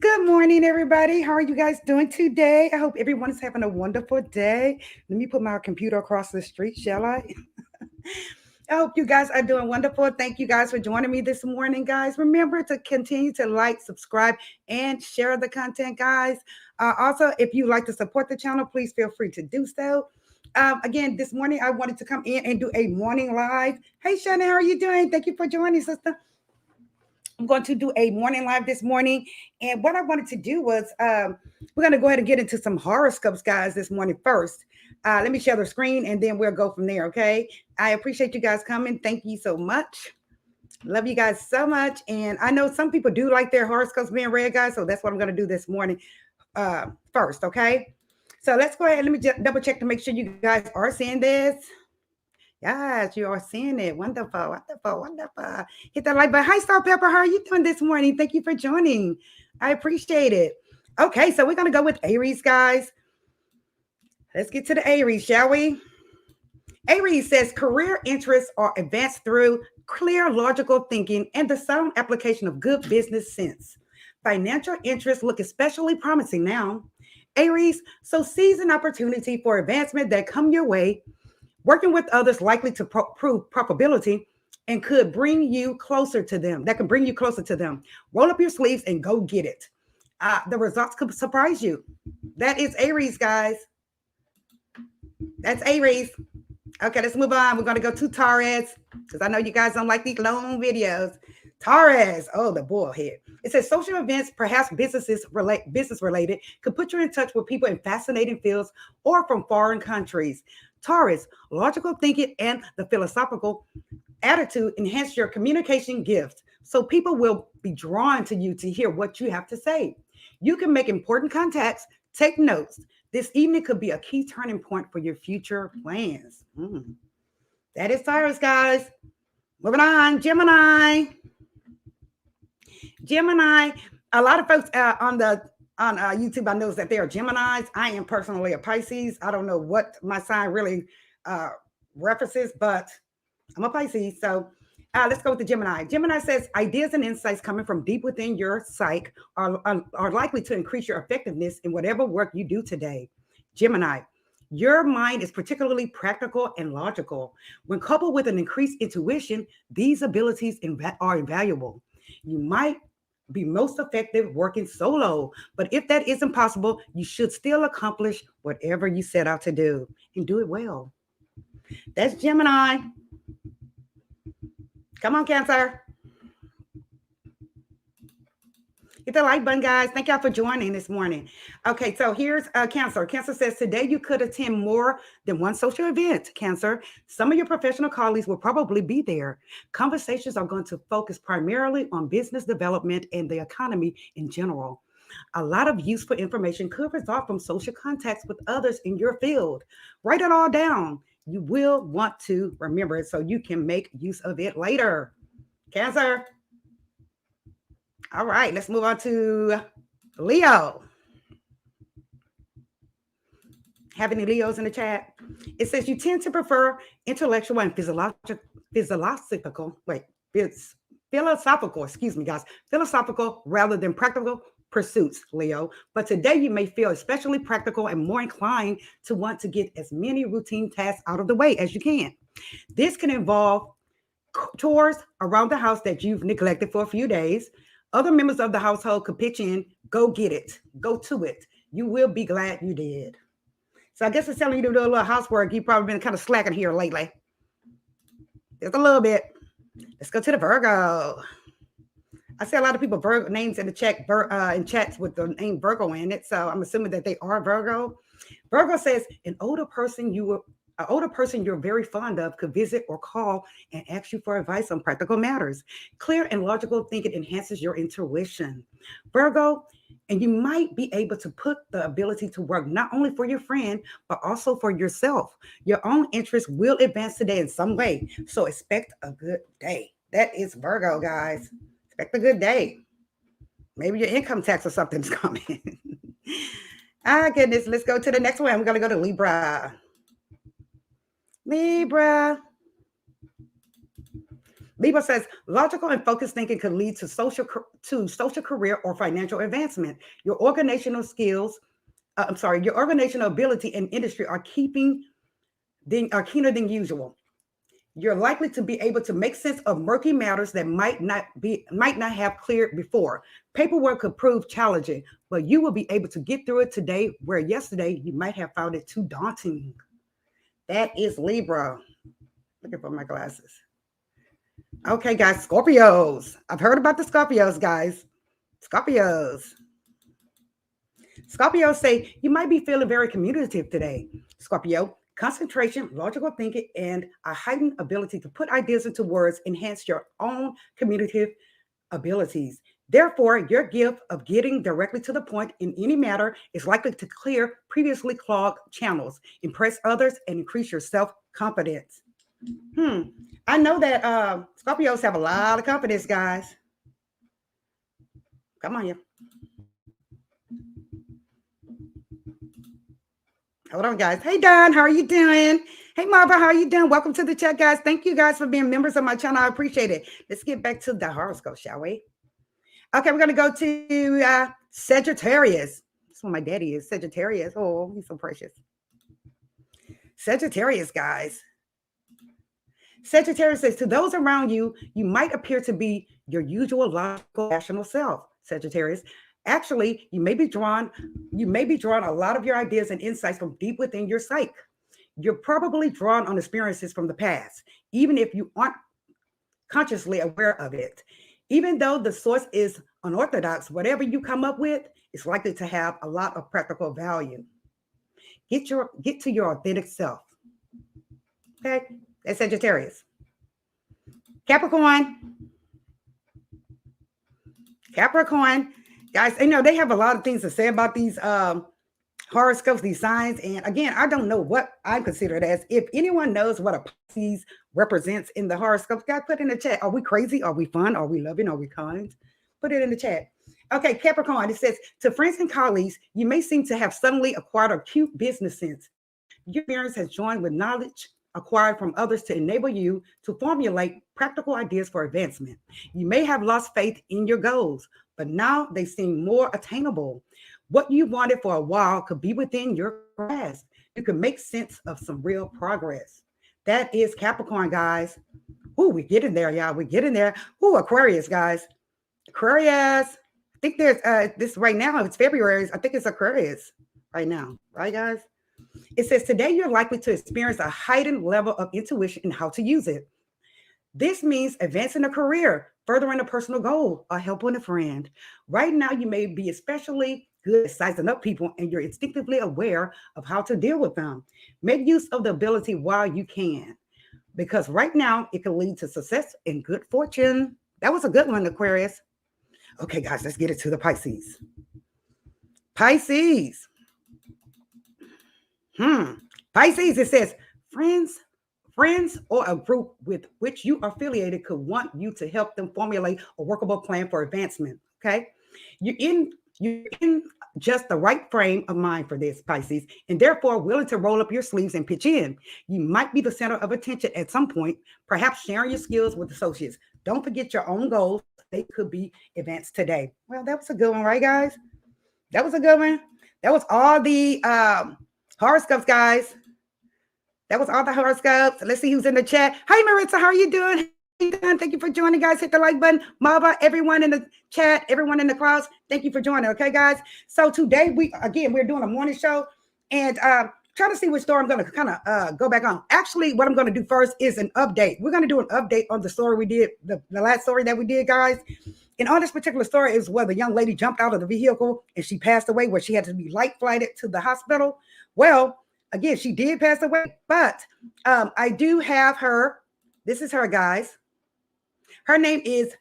Good morning, everybody. How are you guys doing today? I hope everyone is having a wonderful day. Let me put my computer across the street, shall I? I hope you guys are doing wonderful. Thank you guys for joining me this morning, guys. Remember to continue to like, subscribe, and share the content, guys. Also, if you like to support the channel, please feel free to do so. Again, this morning I wanted to come in and do a morning live. Hey, Shannon, how are you doing? Thank you for joining, sister. I'm going to do a morning live this morning. And what I wanted to do was we're going to go ahead and get into some horoscopes, guys, this morning first. Let me share the screen and then we'll go from there, okay? I appreciate you guys coming. Thank you so much. Love you guys so much. And I know some people do like their horoscopes being read, guys, so that's what I'm going to do this morning first, okay? So let's go ahead and let me just double check to make sure you guys are seeing this. Yes, you are seeing it. Wonderful, wonderful, wonderful. Hit that like button. Hi, Star Pepper. How are you doing this morning? Thank you for joining. I appreciate it. Okay, so we're going to go with Aries, guys. Let's get to the Aries, shall we? Aries says career interests are advanced through clear, logical thinking and the sound application of good business sense. Financial interests look especially promising now. Aries, so seize an opportunity for advancement that come your way. Working with others likely to prove probability and could bring you closer to them. That can bring you closer to them. Roll up your sleeves and go get it. The results could surprise you. That is Aries, guys. That's Aries. Okay, let's move on. We're going to go to Taurus because I know you guys don't like these long videos. Taurus, oh, the bullhead. It says social events, perhaps business related, could put you in touch with people in fascinating fields or from foreign countries. Taurus, logical thinking and the philosophical attitude enhance your communication gift. So people will be drawn to you to hear what you have to say. You can make important contacts, take notes. This evening could be a key turning point for your future plans. That is Taurus, guys. Moving on, Gemini. Gemini. A lot of folks on YouTube, I know that they are Geminis. I am personally a Pisces. I don't know what my sign really references, but I'm a Pisces. So let's go with the Gemini. Gemini says ideas and insights coming from deep within your psyche are likely to increase your effectiveness in whatever work you do today. Gemini, your mind is particularly practical and logical. When coupled with an increased intuition, these abilities are invaluable. You might be most effective working solo, but if that isn't possible, you should still accomplish whatever you set out to do and do it well. That's Gemini. Come on, Cancer. Hit the like button, guys. Thank y'all for joining this morning. Okay, so here's Cancer. Cancer says, today you could attend more than one social event, Cancer. Some of your professional colleagues will probably be there. Conversations are going to focus primarily on business development and the economy in general. A lot of useful information could result from social contacts with others in your field. Write it all down. You will want to remember it so you can make use of it later. Cancer. All right, let's move on to Leo. Have any Leos in the chat? It says you tend to prefer intellectual and philosophical rather than practical pursuits, Leo. But today you may feel especially practical and more inclined to want to get as many routine tasks out of the way as you can. This can involve chores around the house that you've neglected for a few days. Other members of the household could pitch in. Go get it. Go to it. You will be glad you did. So I guess it's telling you to do a little housework. You've probably been kind of slacking here lately. Just a little bit. Let's go to the Virgo. I see a lot of people Virgo names in the chat in chats with the name Virgo in it, so I'm assuming that they are Virgo. Virgo says an older person you're very fond of could visit or call and ask you for advice on practical matters. Clear and logical thinking enhances your intuition. Virgo, and you might be able to put the ability to work not only for your friend, but also for yourself. Your own interests will advance today in some way, so expect a good day. That is Virgo, guys. Expect a good day. Maybe your income tax or something's coming. Ah, goodness. Let's go to the next one. We're going to go to Libra. Libra says logical and focused thinking could lead to social career or financial advancement. Your organizational skills, your organizational ability and industry are keener than usual. You're likely to be able to make sense of murky matters that might not have cleared before. Paperwork could prove challenging, but you will be able to get through it today, where yesterday you might have found it too daunting. That is Libra. Looking for my glasses. Okay, guys, Scorpios. I've heard about the Scorpios, guys. Scorpios say you might be feeling very communicative today. Scorpio, concentration, logical thinking, and a heightened ability to put ideas into words enhance your own communicative abilities. Therefore, your gift of getting directly to the point in any matter is likely to clear previously clogged channels, impress others, and increase your self-confidence. I know that Scorpios have a lot of confidence, guys. Come on, you. Hold on, guys. Hey, Don, how are you doing? Hey, Marva, how are you doing? Welcome to the chat, guys. Thank you, guys, for being members of my channel. I appreciate it. Let's get back to the horoscope, shall we? Okay, we're going to go to Sagittarius. That's what my daddy is, Sagittarius. Oh, he's so precious. Sagittarius, guys. Sagittarius says, to those around you, you might appear to be your usual logical, rational self, Sagittarius. Actually, you may be drawn a lot of your ideas and insights from deep within your psyche. You're probably drawn on experiences from the past, even if you aren't consciously aware of it. Even though the source is unorthodox, whatever you come up with is likely to have a lot of practical value. Get to your authentic self. Okay, that's Sagittarius. Capricorn, guys, they have a lot of things to say about these horoscopes, these signs. And again, I don't know what I consider it as. If anyone knows what a Pisces represents in the horoscopes, guys, put in the chat. Are we crazy? Are we fun? Are we loving? Are we kind? Put it in the chat. Okay, Capricorn, it says, to friends and colleagues, you may seem to have suddenly acquired a cute business sense. Your experience has joined with knowledge acquired from others to enable you to formulate practical ideas for advancement. You may have lost faith in your goals, but now they seem more attainable. What you wanted for a while could be within your grasp. You can make sense of some real progress. That is Capricorn, guys. Ooh, we're getting there, y'all. We're getting there. Ooh, Aquarius, guys. Aquarius. I think there's this right now, it's February. I think it's Aquarius right now. Right, guys? It says, today you're likely to experience a heightened level of intuition and how to use it. This means advancing a career, furthering a personal goal, or helping a friend. Right now, you may be especially good at sizing up people, and you're instinctively aware of how to deal with them. Make use of the ability while you can, because right now it can lead to success and good fortune. That was a good one, Aquarius. Okay, guys, let's get it to the Pisces. Pisces, it says, friends or a group with which you are affiliated could want you to help them formulate a workable plan for advancement. Okay, you're in just the right frame of mind for this, Pisces, and therefore willing to roll up your sleeves and pitch in. You might be the center of attention at some point, perhaps sharing your skills with associates. Don't forget your own goals. They could be advanced today. Well, that was a good one, right, guys? That was a good one. That was all the horoscopes, guys. That was all the horoscopes. Let's see who's in the chat. Hi, Maritza. How are you doing? Done. Thank you for joining, guys. Hit the like button. Mava, everyone in the chat, everyone in the crowds, thank you for joining. Okay, guys. So today we're doing a morning show, and trying to see which story I'm going to kind of go back on. Actually, what I'm going to do first is an update. We're going to do an update on the story we did, the last story that we did, guys. And on this particular story is where the young lady jumped out of the vehicle and she passed away, where she had to be light flighted to the hospital. Well, again, she did pass away, but I do have her. This is her, guys. Her name is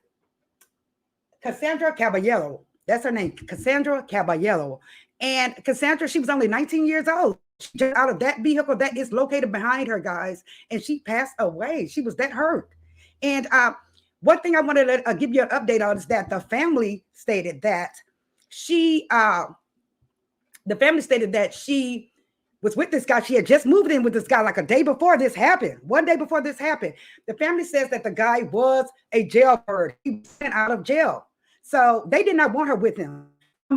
Cassandra Caballero. That's her name, Cassandra Caballero. And Cassandra, she was only 19 years old. She jumped out of that vehicle that is located behind her, guys, and she passed away. She was that hurt. And one thing I wanted to give you an update on is that the family stated that she was with this guy. She had just moved in with this guy like a day before this happened. One day before this happened. The family says that the guy was a jailbird. He was sent out of jail. So they did not want her with him.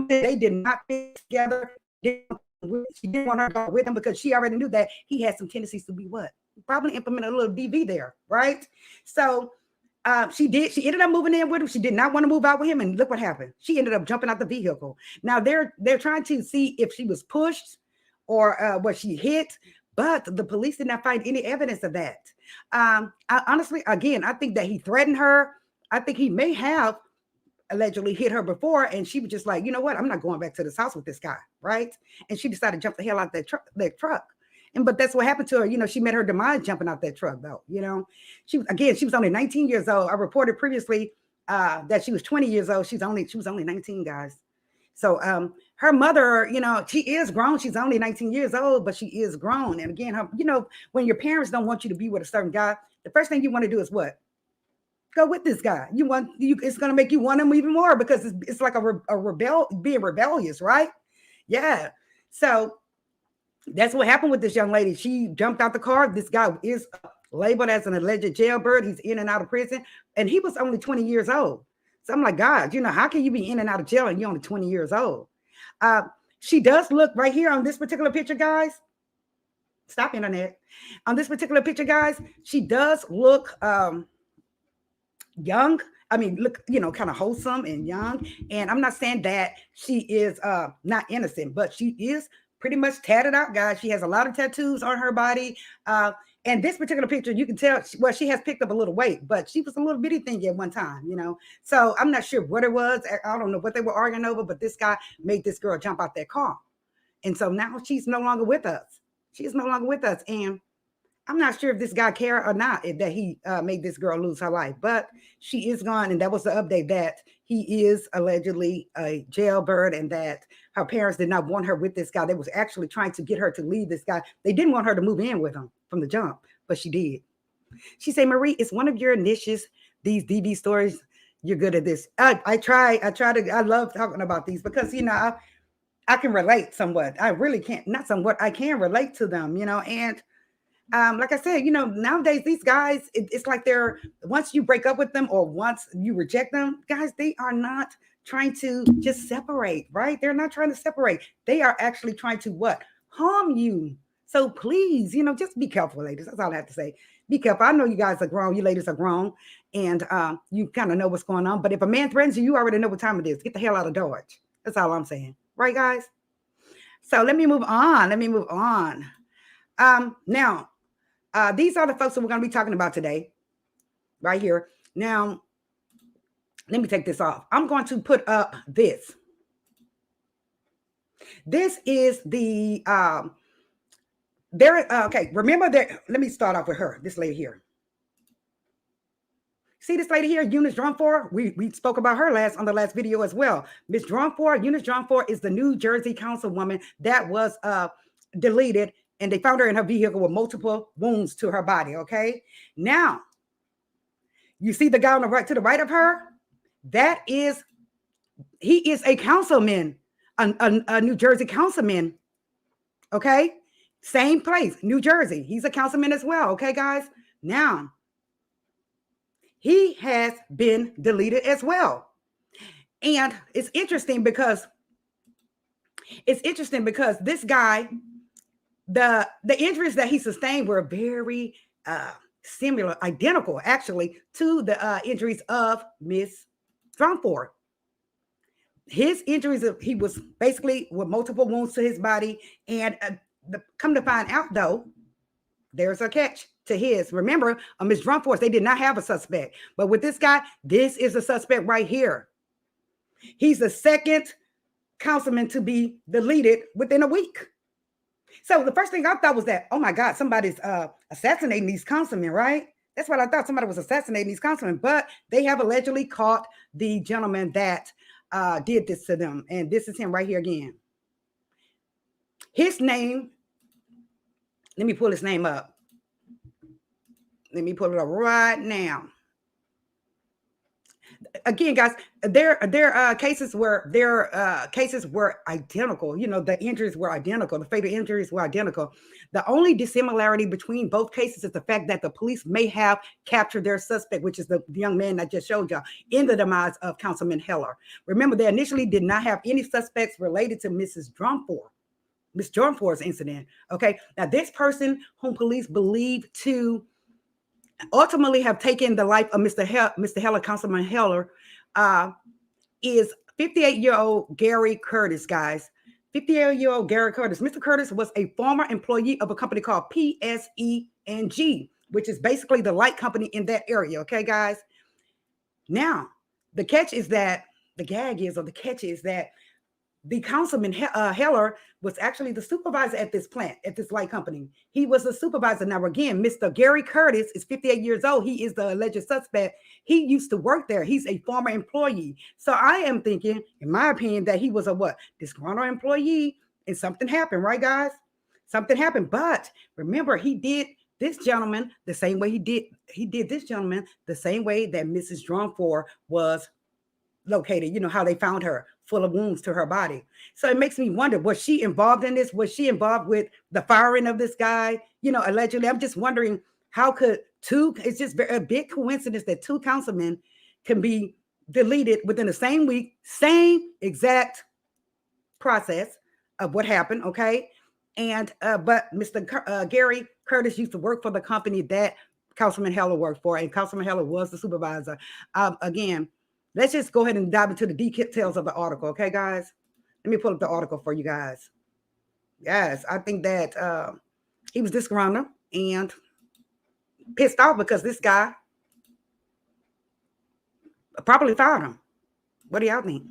They did not fit together. She didn't want her to go with him because she already knew that he had some tendencies to be what? Probably implement a little DV there, right? So she ended up moving in with him. She did not want to move out with him. And look what happened. She ended up jumping out the vehicle. Now they're trying to see if she was pushed or was she hit, but the police did not find any evidence of that. Honestly, again, I think that he threatened her. I think he may have allegedly hit her before, and she was just like, you know what, I'm not going back to this house with this guy, right? And she decided to jump the hell out that truck. But that's what happened to her. You know, she met her demise jumping out that truck, though. You know, she was only 19 years old. I reported previously that she was 20 years old. She was only 19, guys. So her mother, you know, she is grown. She's only 19 years old, but she is grown. And again, when your parents don't want you to be with a certain guy, the first thing you want to do is what? Go with this guy. It's going to make you want him even more because it's like being rebellious, right? Yeah. So that's what happened with this young lady. She jumped out the car. This guy is labeled as an alleged jailbird. He's in and out of prison, and he was only 20 years old. So I'm like, God, how can you be in and out of jail and you're only 20 years old? She does look right here on this particular picture, guys. Stop, internet. On this particular picture, guys, she does look young. I mean, look, kind of wholesome and young. And I'm not saying that she is not innocent, but she is pretty much tatted out, guys. She has a lot of tattoos on her body. And this particular picture, you can tell, she has picked up a little weight, but she was a little bitty thing at one time, So I'm not sure what it was. I don't know what they were arguing over, but this guy made this girl jump out that car. And so now she's no longer with us. She is no longer with us. And I'm not sure if this guy cared or not that he made this girl lose her life, but she is gone. And that was the update that he is allegedly a jailbird and that her parents did not want her with this guy. They was actually trying to get her to leave this guy. They didn't want her to move in with him from the jump, but she did. She said, Marie, it's one of your niches, these DV stories. You're good at this. I love talking about these because, I can relate somewhat. I really can't, not somewhat, I can relate to them, and like I said, nowadays these guys, it's like once you break up with them or once you reject them, guys, they are not trying to just separate, right? They're not trying to separate. They are actually trying to what? Harm you. So please, just be careful, ladies. That's all I have to say. Be careful. I know you guys are grown. You ladies are grown and you kind of know what's going on. But if a man threatens you, you already know what time it is. Get the hell out of Dodge. That's all I'm saying. Right, guys? So let me move on. Now, these are the folks that we're going to be talking about today, right here. Now, let me take this off. I'm going to put up this. This is the, okay, remember that, let me start off with her, this lady here. See this lady here, Eunice Drumfor? We spoke about her on the last video as well. Miss Drumfor, Eunice Drumfor is the New Jersey councilwoman that was deleted. And they found her in her vehicle with multiple wounds to her body, okay? Now, you see the guy on the right, to the right of her? He is a councilman, a New Jersey councilman, okay? Same place, New Jersey. He's a councilman as well, okay, guys? Now, he has been deleted as well. And it's interesting because this guy, the injuries that he sustained were very similar, identical actually, to the injuries of Miss Stromford. His injuries, he was basically with multiple wounds to his body. And come to find out, though, there's a catch to his. Remember, Ms. Drumforce, they did not have a suspect. But with this guy, this is a suspect right here. He's the second councilman to be deleted within a week. So the first thing I thought was that, oh my God, somebody's assassinating these councilmen, right? That's what I thought. Somebody was assassinating these councilmen. But they have allegedly caught the gentleman that did this to them. And this is him right here again. His name, let me pull his name up. Let me pull it up right now. Again, guys, there cases where cases were identical. You know, the injuries were identical. The fatal injuries were identical. The only dissimilarity between both cases is the fact that the police may have captured their suspect, which is the young man I just showed y'all, in the demise of Councilman Heller. Remember, they initially did not have any suspects related to Miss Drumford's incident. Okay, now this person whom police believe to ultimately have taken the life of Mr. Heller, Councilman Heller, is 58-year-old Gary Curtis, guys. 58-year-old Gary Curtis. Mr. Curtis was a former employee of a company called PSE&G, which is basically the light company in that area. Okay, guys. Now, the catch is that the catch is that the Councilman Heller was actually the supervisor at this plant, at this light company. He was the supervisor. Now, again, Mr. Gary Curtis is 58 years old. He is the alleged suspect. He used to work there. He's a former employee. So I am thinking, in my opinion, that he was a disgruntled employee, and something happened, right, guys? Something happened. But remember, he did this gentleman the same way he did this gentleman the same way that Mrs. Drumford was located. You know how they found her full of wounds to her body. So it makes me wonder, was she involved in this? Was she involved with the firing of this guy? You know, allegedly. I'm just wondering, how could it's just a big coincidence that two councilmen can be deleted within the same week, same exact process of what happened. Okay. And but Mr. Gary Curtis used to work for the company that Councilman Heller worked for, and Councilman Heller was the supervisor. Again, let's just go ahead and dive into the details of the article. Okay, guys? Let me pull up the article for you guys. Yes, I think that he was disgruntled and pissed off because this guy probably fired him. What do y'all think?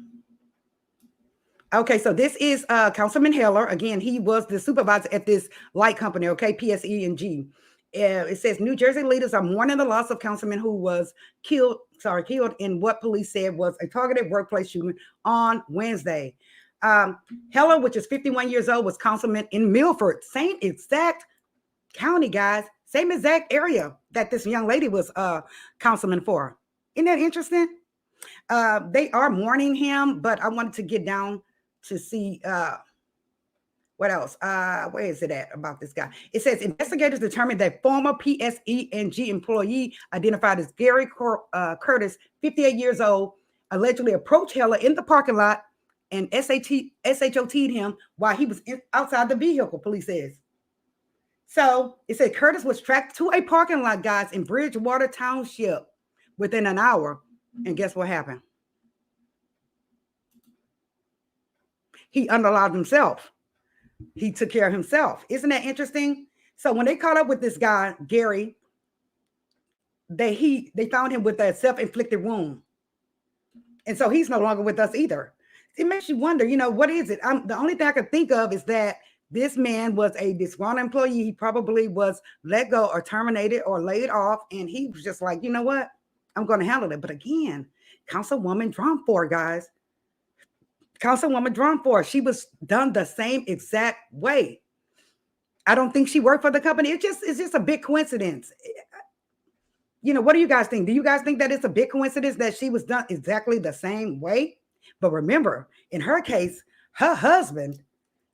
Okay, so this is Councilman Heller. Again, he was the supervisor at this light company, okay, PSE&G. It says New Jersey leaders are mourning the loss of councilman who was killed in what police said was a targeted workplace shooting on Wednesday. Heller, which is 51 years old, was councilman in Milford, same exact county, guys, same exact area that this young lady was councilman for. Isn't that interesting? They are mourning him, but I wanted to get down to see what else? Where is it at about this guy? It says investigators determined that former PSE&G employee identified as Gary Curtis, 58 years old, allegedly approached Heller in the parking lot and SHOT'd him while he was outside the vehicle, police says. So it said Curtis was tracked to a parking lot, guys, in Bridgewater Township within an hour. And guess what happened? He unalived himself. He took care of himself. Isn't that interesting? So when they caught up with this guy, Gary, they found him with a self-inflicted wound. And so he's no longer with us either. It makes you wonder, you know, what is it? The only thing I can think of is that this man was a disgruntled employee. He probably was let go or terminated or laid off. And he was just like, you know what? I'm going to handle it. But again, Councilwoman Drumford, guys. Councilwoman Drumford, she was done the same exact way. I don't think she worked for the company. It's just a big coincidence. You know, what do you guys think? Do you guys think that it's a big coincidence that she was done exactly the same way? But remember, in her case, her husband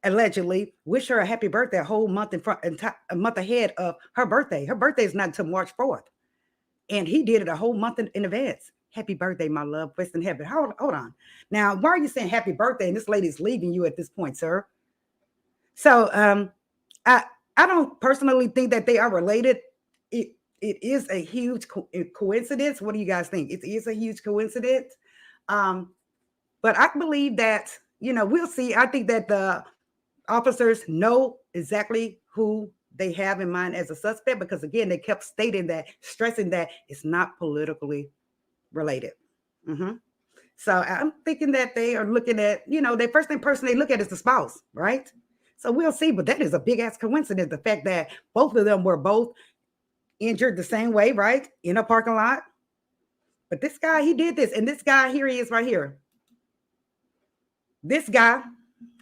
allegedly wished her a happy birthday a whole month a month ahead of her birthday. Her birthday is not until March 4th. And he did it a whole month in advance. Happy birthday, my love. Rest in heaven. Hold on. Now, why are you saying happy birthday and this lady's leaving you at this point, sir? So I don't personally think that they are related. it is a huge coincidence. What do you guys think? It is a huge coincidence. Um, but I believe that, we'll see. I think that the officers know exactly who they have in mind as a suspect because, again, they kept stating that, stressing that it's not politically related. Hmm. So I'm thinking that they are looking at, the first thing person they look at is the spouse, right? So we'll see. But that is a big ass coincidence. The fact that both of them were both injured the same way, right? In a parking lot. But this guy, he did this. And this guy, here he is right here. This guy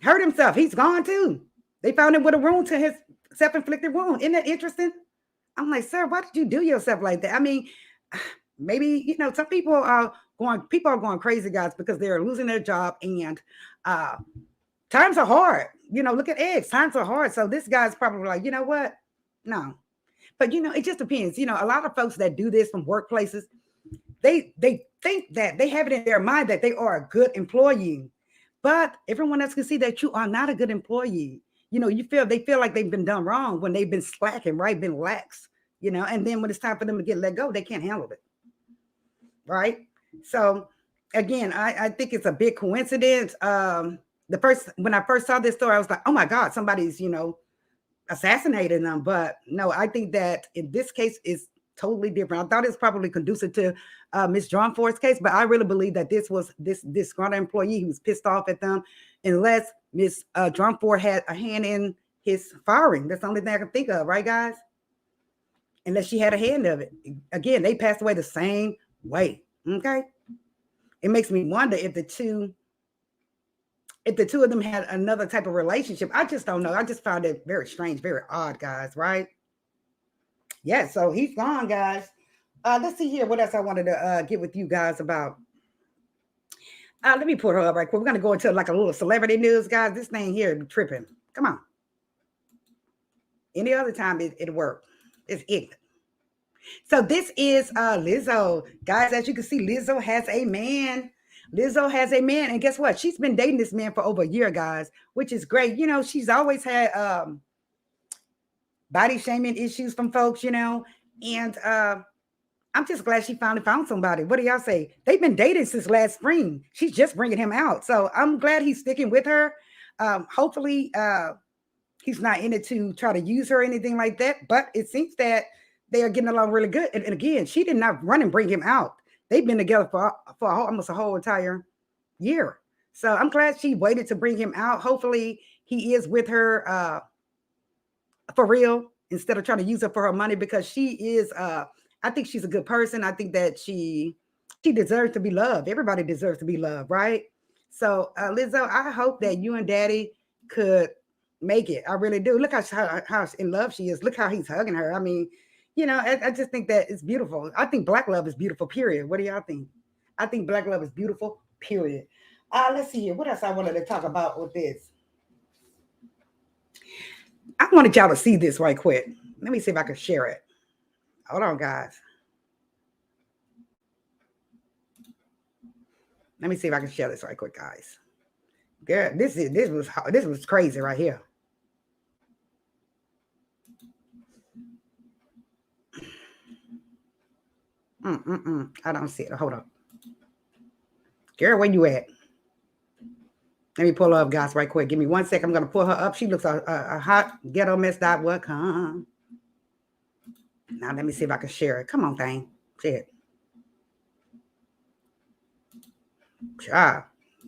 hurt himself. He's gone too. They found him with a wound to his self-inflicted wound. Isn't that interesting? I'm like, sir, why did you do yourself like that? I mean, maybe, some people are going crazy, guys, because they're losing their job and times are hard. Look at eggs. Times are hard. So this guy's probably like, you know what? No. But, it just depends. A lot of folks that do this from workplaces, they think that they have it in their mind that they are a good employee. But everyone else can see that you are not a good employee. They feel like they've been done wrong when they've been slacking, right? Been lax, and then when it's time for them to get let go, they can't handle it. Right. So again, I think it's a big coincidence. When I first saw this story, I was like, oh my God, somebody's, assassinating them. But no, I think that in this case is totally different. I thought it was probably conducive to Miss Ford's case, but I really believe that this was this disgruntled employee who was pissed off at them, unless Miss Ford had a hand in his firing. That's the only thing I can think of, right, guys? Unless she had a hand of it. Again, they passed away the same way. Okay. It makes me wonder if the two of them had another type of relationship. I just don't know. I just found it very strange, very odd, guys, right? Yeah, so he's gone, guys. Let's see here. What else I wanted to get with you guys about? Let me put her up right quick. We're going to go into like a little celebrity news, guys. This thing here tripping. Come on. Any other time it'll work. It's ignorant. So this is Lizzo. Guys, as you can see, Lizzo has a man. Lizzo has a man. And guess what? She's been dating this man for over a year, guys, which is great. She's always had body shaming issues from folks, and I'm just glad she finally found somebody. What do y'all say? They've been dating since last spring. She's just bringing him out. So I'm glad he's sticking with her. Hopefully he's not in it to try to use her or anything like that. But it seems that they are getting along really good. And again, she did not run and bring him out. They've been together for almost a whole entire year. So I'm glad she waited to bring him out. Hopefully he is with her for real, instead of trying to use her for her money, because she is I think she's a good person. I think that she deserves to be loved. Everybody deserves to be loved, right? So Lizzo, I hope that you and Daddy could make it. I really do. Look how in love she is. Look how he's hugging her. I mean, I just think that it's beautiful. I think Black love is beautiful, period. What do y'all think? I think Black love is beautiful, period. Let's see here. What else I wanted to talk about with this? I wanted y'all to see this right quick. Let me see if I can share it. Hold on, guys. Let me see if I can share this right quick, guys. Girl, this was crazy right here. I don't see it. Hold on. Girl, where you at? Let me pull her up, guys, right quick. Give me 1 second. I'm going to pull her up. She looks a hot ghetto mess. What? Come. Now, let me see if I can share it. Come on, thing. Shit.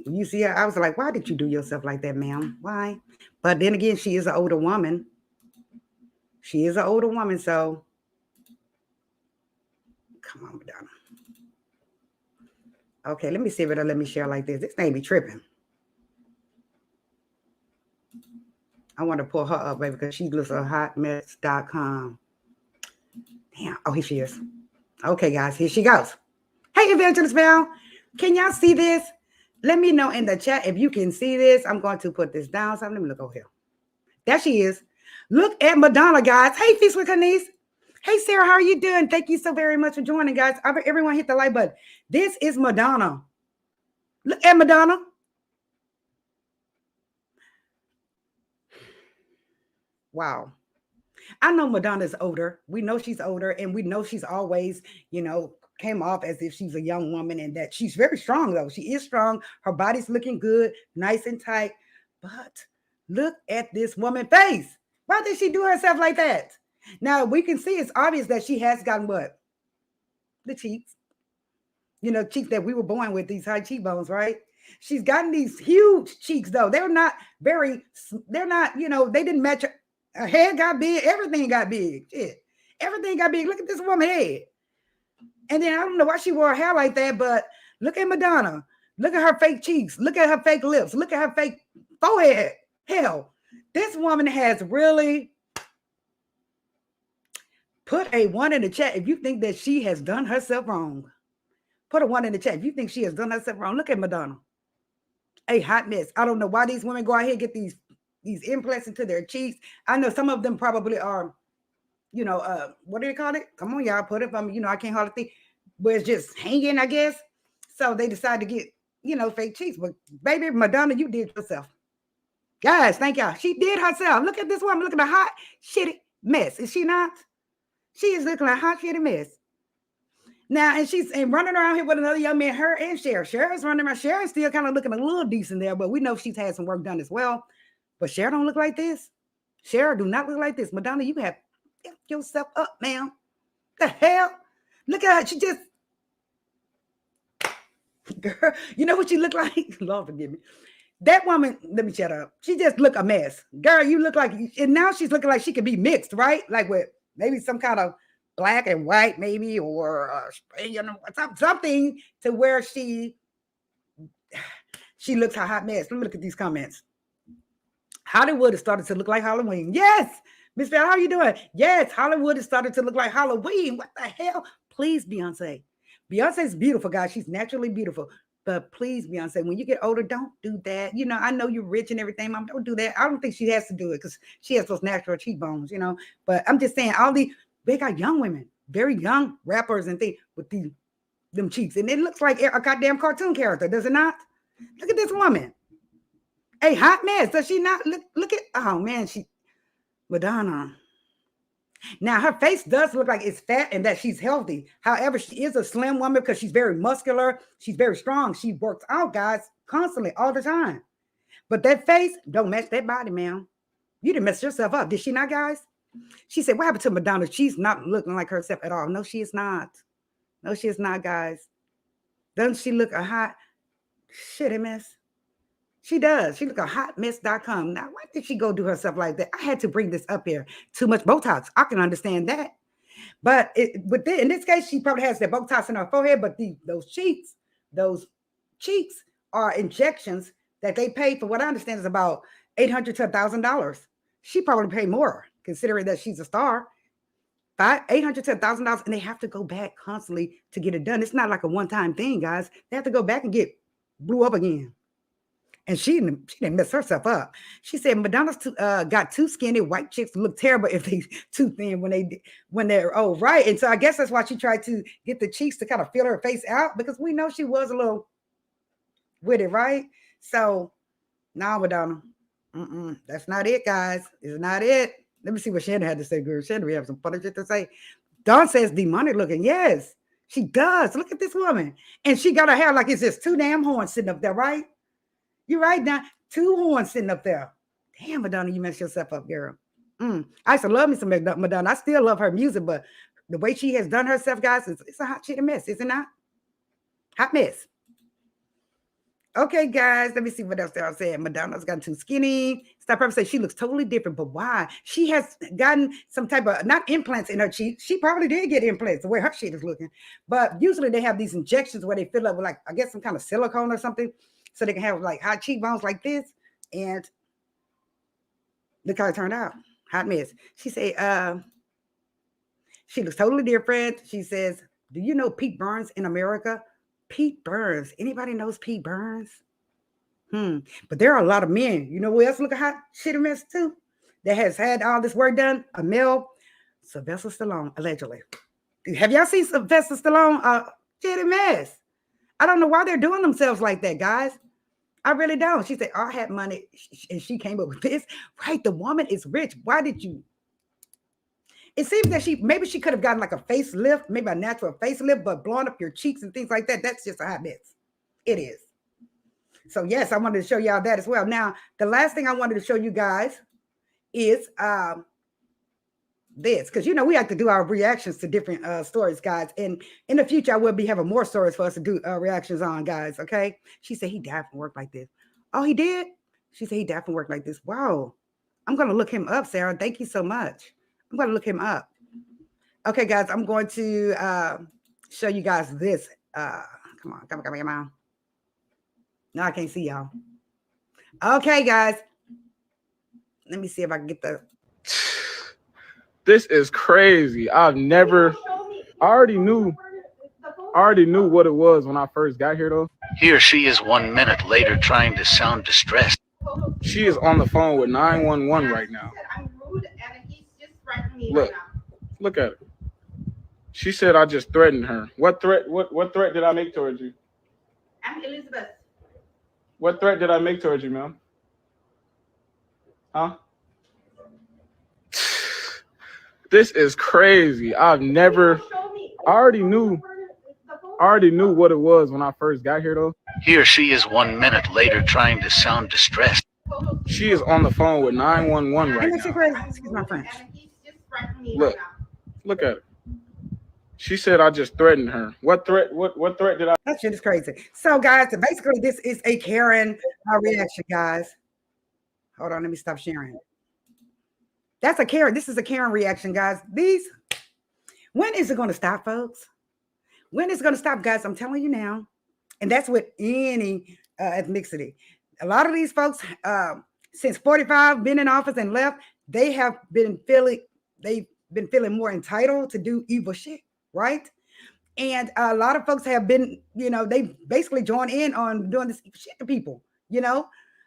You see her? I was like, why did you do yourself like that, ma'am? Why? But then again, she is an older woman. She is an older woman, so come on, Madonna. Okay, let me see if it'll let me share like this. This thing be tripping. I want to pull her up, baby, because she looks a hotmess.com. Damn. Oh, here she is. Okay, guys, here she goes. Hey, Evangelist Val, can y'all see this? Let me know in the chat if you can see this. I'm going to put this down. So let me look over here. There she is. Look at Madonna, guys. Hey, Feast with Kenise. Hey, Sarah, how are you doing? Thank you so very much for joining, guys. Everyone hit the like button. This is Madonna. Look at Madonna. Wow. I know Madonna's older. We know she's older, and we know she's always, came off as if she's a young woman, and that she's very strong, though. She is strong. Her body's looking good, nice and tight. But look at this woman face. Why did she do herself like that? Now we can see it's obvious that she has gotten what? The cheeks. Cheeks that we were born with, these high cheekbones, right? She's gotten these huge cheeks, though. They're not, they didn't match her head got big, everything got big. Shit. Everything got big. Look at this woman head. And then I don't know why she wore her hair like that, but look at Madonna. Look at her fake cheeks. Look at her fake lips. Look at her fake forehead. Hell, this woman has really put a one in the chat if you think that she has done herself wrong. Put a one in the chat if you think she has done herself wrong. Look at Madonna. A hot mess. I don't know why these women go out here and get these implants into their cheeks. I know some of them probably are, what do they call it? Come on, y'all, put it from, I can't hardly think, where it's just hanging, I guess. So they decide to get, fake cheeks. But baby, Madonna, you did yourself. Guys, thank y'all. She did herself. Look at this woman looking a hot, shitty mess. Is she not? She is looking like a hot, shitty mess. Now, and she's running around here with another young man, her and Cher. Cher is running around. Cher is still kind of looking a little decent there, but we know she's had some work done as well. But Cher don't look like this. Cher do not look like this. Madonna, you have yourself up, ma'am. The hell? Look at her. She just, girl, you know what she look like? Lord forgive me. That woman, let me shut up. She just look a mess. Girl, you look like, and now she's looking like she could be mixed, right? Like with maybe some kind of black and white, maybe, or something to where she looks a hot mess. Let me look at these comments. Hollywood has started to look like Halloween. Yes, Miss Bell, how are you doing? Yes, Hollywood has started to look like Halloween. What the hell? Please, Beyonce. Beyonce's beautiful, guys. She's naturally beautiful. But please, Beyonce, when you get older, don't do that. I know you're rich and everything, Mom. Don't do that. I don't think she has to do it because she has those natural cheekbones, But I'm just saying, they got young women, very young rappers and things with them cheeks. And it looks like a goddamn cartoon character, does it not? Look at this woman. A hot mess. Does she not? Look at, oh man, Madonna. Now, her face does look like it's fat and that she's healthy. However, she is a slim woman because she's very muscular. She's very strong. She works out, guys, constantly, all the time. But that face don't match that body, ma'am. You didn't mess yourself up. Did she not, guys? She said, what happened to Madonna? She's not looking like herself at all. No, she is not. No, she is not, guys. Doesn't she look a hot, shitty mess? She does. She look a hotmess.com. Now, why did she go do herself like that? I had to bring this up here. Too much Botox. I can understand that. But in this case, she probably has that Botox in her forehead, but those cheeks are injections that they pay for what I understand is about $800 to $1,000. She probably paid more, considering that she's a star. $800 to $1,000, and they have to go back constantly to get it done. It's not like a one-time thing, guys. They have to go back and get blew up again. And she didn't mess herself up. She said Madonna's got too skinny. White chicks look terrible if they too thin when they're old, right? And so I guess that's why she tried to get the cheeks to kind of fill her face out, because we know she was a little with it, right? So now, Madonna, that's not it, guys. It's not it. Let me see what Shannon had to say, girl. Shannon, we have some funny shit to say. Dawn says demonic looking. Yes, she does. Look at this woman. And she got her hair like it's just two damn horns sitting up there, right? You're right, now. Two horns sitting up there. Damn, Madonna, you messed yourself up, girl. I used to love me some Madonna. I still love her music, but the way she has done herself, guys, it's a hot shit mess, is it not? Hot mess. Okay, guys, let me see what else they're saying. Madonna's gotten too skinny. Stop her say she looks totally different, but why? She has gotten some type of, not implants in her cheeks. She probably did get implants the way her shit is looking. But usually they have these injections where they fill up with, like, I guess some kind of silicone or something, so they can have like hot cheekbones like this. And look how it turned out. Hot mess. She said, she looks totally different. She says, do you know Pete Burns in America? Pete Burns. Anybody knows Pete Burns? But there are a lot of men. You know who else look a hot shitty mess too? That has had all this work done? A male, Sylvester Stallone, allegedly. Have y'all seen Sylvester Stallone? Shitty mess. I don't know why they're doing themselves like that, guys. I really don't. She said, I had money, and she came up with this. Right, the woman is rich. Why did you? It seems that maybe she could have gotten like a facelift, maybe a natural facelift, but blowing up your cheeks and things like that, that's just a hot mess. It is. So yes, I wanted to show y'all that as well. Now, the last thing I wanted to show you guys is this, because we have to do our reactions to different stories, guys. And in the future, I will be having more stories for us to do reactions on, guys. Okay. She said he died from work like this. Oh, he did? She said he died from work like this. Wow. I'm going to look him up, Sarah. Thank you so much. I'm going to look him up. Okay, guys, I'm going to show you guys this. Come on. No, I can't see y'all. Okay, guys. Let me see if I can get the... This is crazy. I already knew what it was when I first got here, though. Here she is 1 minute later trying to sound distressed. She is on the phone with 911 right now. Look at it. She said I just threatened her. What threat did I make towards you? I'm Elizabeth. What threat did I make towards you, ma'am? Huh? This is crazy. I already knew what it was when I first got here, though. Here she is 1 minute later trying to sound distressed. She is on the phone with 911 right now. Excuse my French. Look at it. She said I just threatened her. What threat did I... That shit is crazy. So, guys, basically, this is a Karen reaction, guys. Hold on, let me stop sharing. That's a Karen. This is a Karen reaction, guys. When is it going to stop, folks? When is it going to stop, guys? I'm telling you now. And that's with any ethnicity. A lot of these folks, since 45 been in office and left, they've been feeling more entitled to do evil shit, right? And a lot of folks have been, they basically joined in on doing this shit to people,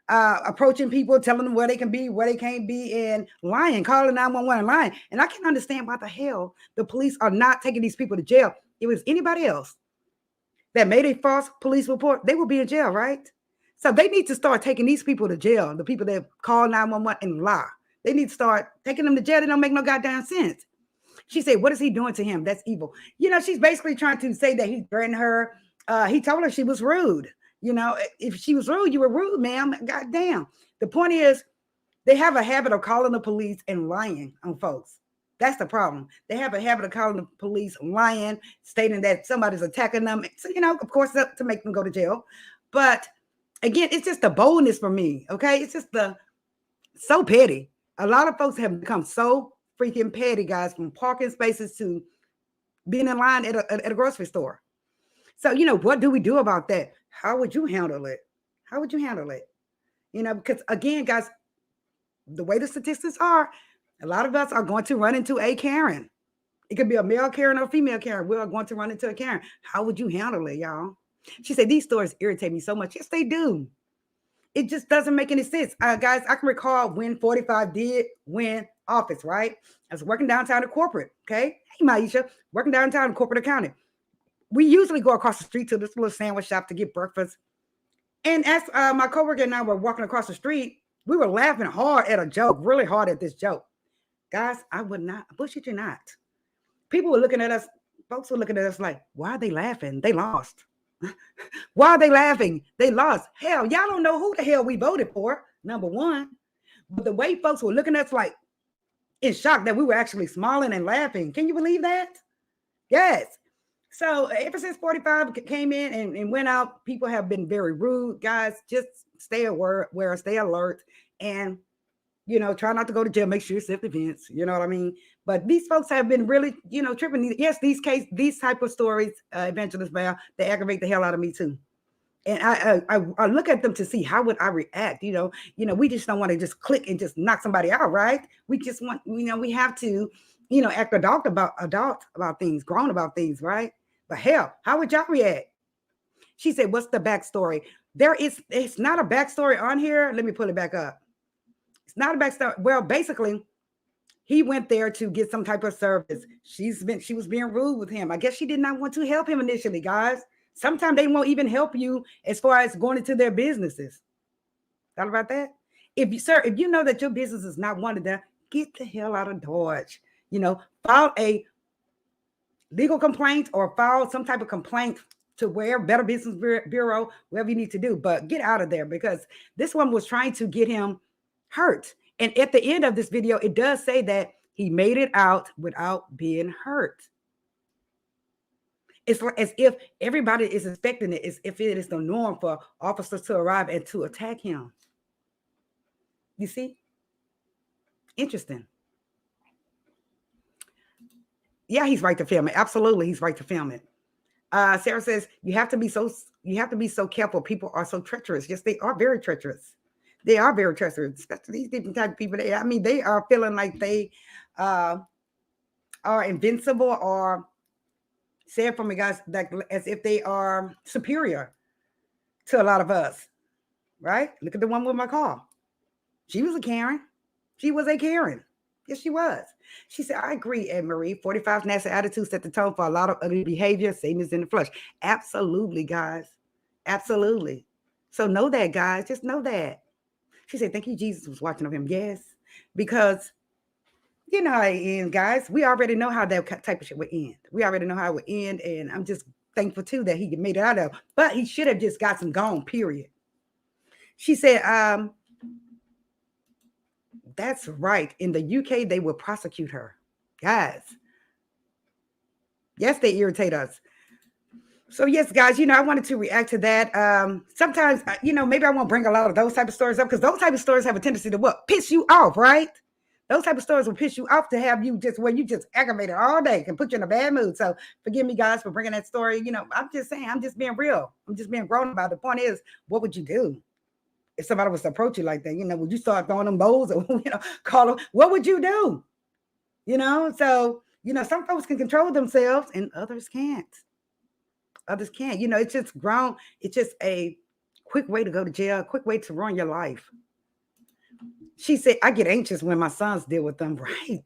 approaching people, telling them where they can be, where they can't be, and lying, calling 911 and lying. And I can't understand why the hell the police are not taking these people to jail. If it was anybody else that made a false police report, they would be in jail, right? So they need to start taking these people to jail, the people that call 911 and lie. They need to start taking them to jail. They don't make no goddamn sense. She said, what is he doing to him? That's evil. She's basically trying to say that he threatened her. He told her she was rude. If she was rude, you were rude, ma'am. Goddamn. The point is, they have a habit of calling the police and lying on folks. That's the problem. They have a habit of calling the police, lying, stating that somebody's attacking them. So, of course, to make them go to jail. But again, it's just the boldness for me. Okay. It's just so petty. A lot of folks have become so freaking petty, guys, from parking spaces to being in line at a grocery store. So, what do we do about that? How would you handle it? How would you handle it? Because again, guys, the way the statistics are, a lot of us are going to run into a Karen. It could be a male Karen or a female Karen. We are going to run into a Karen. How would you handle it, y'all? She said, these stories irritate me so much. Yes, they do. It just doesn't make any sense. Guys, I can recall when 45 did win office, right? I was working downtown at corporate, okay? Hey, Maisha, working downtown in corporate accounting. We usually go across the street to this little sandwich shop to get breakfast. And as my coworker and I were walking across the street, we were laughing hard at a joke, really hard at this joke. Guys, I would not, bullshit you not. People were looking at us, folks were looking at us like, why are they laughing? They lost. Why are they laughing? They lost. Hell, y'all don't know who the hell we voted for, number one. But the way folks were looking at us like in shock that we were actually smiling and laughing. Can you believe that? Yes. So ever since 45 came in and went out, people have been very rude. Guys, just stay aware, stay alert, and try not to go to jail. Make sure you're self-defense. You know what I mean? But these folks have been really, tripping. Yes, these type of stories, Evangelist Val, they aggravate the hell out of me too. And I look at them to see how would I react. We just don't want to just click and just knock somebody out, right? We just want, we have to, act adult about things, grown about things, right? But hell, how would y'all react? She said, "What's the backstory?" It's not a backstory on here. Let me pull it back up. It's not a backstory. Well, basically, he went there to get some type of service. She was being rude with him. I guess she did not want to help him initially, guys. Sometimes they won't even help you as far as going into their businesses. Thought about that? If you know that your business is not one of them, get the hell out of Dodge. file a legal complaint or file some type of complaint to where Better Business Bureau, wherever you need to do, but get out of there, because this one was trying to get him hurt. And at the end of this video, it does say that he made it out without being hurt. It's like as if everybody is expecting it, as if it is the norm for officers to arrive and to attack him. You see? Interesting. Yeah, he's right to film it. Absolutely, he's right to film it. Sarah says you have to be so careful. People are so treacherous. Yes, they are very treacherous. They are very treacherous, especially these different type of people. They are feeling like they are invincible, or say it for me, guys, like as if they are superior to a lot of us. Right? Look at the one with my car. She was a Karen. She was a Karen. Yes, she was. She said, I agree, Anne Marie. 45's nasty attitude set the tone for a lot of ugly behavior. Satan is in the flesh. Absolutely, guys. Absolutely. So know that, guys. Just know that. She said, thank you, Jesus was watching over him. Yes. Because you know how it ends, guys. We already know how that type of shit would end. We already know how it would end. And I'm just thankful, too, that he made it out of it. But he should have just got some gone, period. She said, that's right. In the UK, they will prosecute her. Guys. Yes, they irritate us. So, yes, guys, I wanted to react to that. Sometimes, maybe I won't bring a lot of those type of stories up, because those type of stories have a tendency to what? Piss you off, right? Those type of stories will piss you off, to have you just where you just aggravated all day, can put you in a bad mood. So forgive me, guys, for bringing that story. I'm just saying, I'm just being real. I'm just being grown about it. The point is, what would you do if somebody was to approach you like that? Would you start throwing them bowls, or call them? What would you do? So some folks can control themselves and others can't. Others can't. It's just grown. It's just a quick way to go to jail, a quick way to ruin your life. She said, I get anxious when my sons deal with them. Right.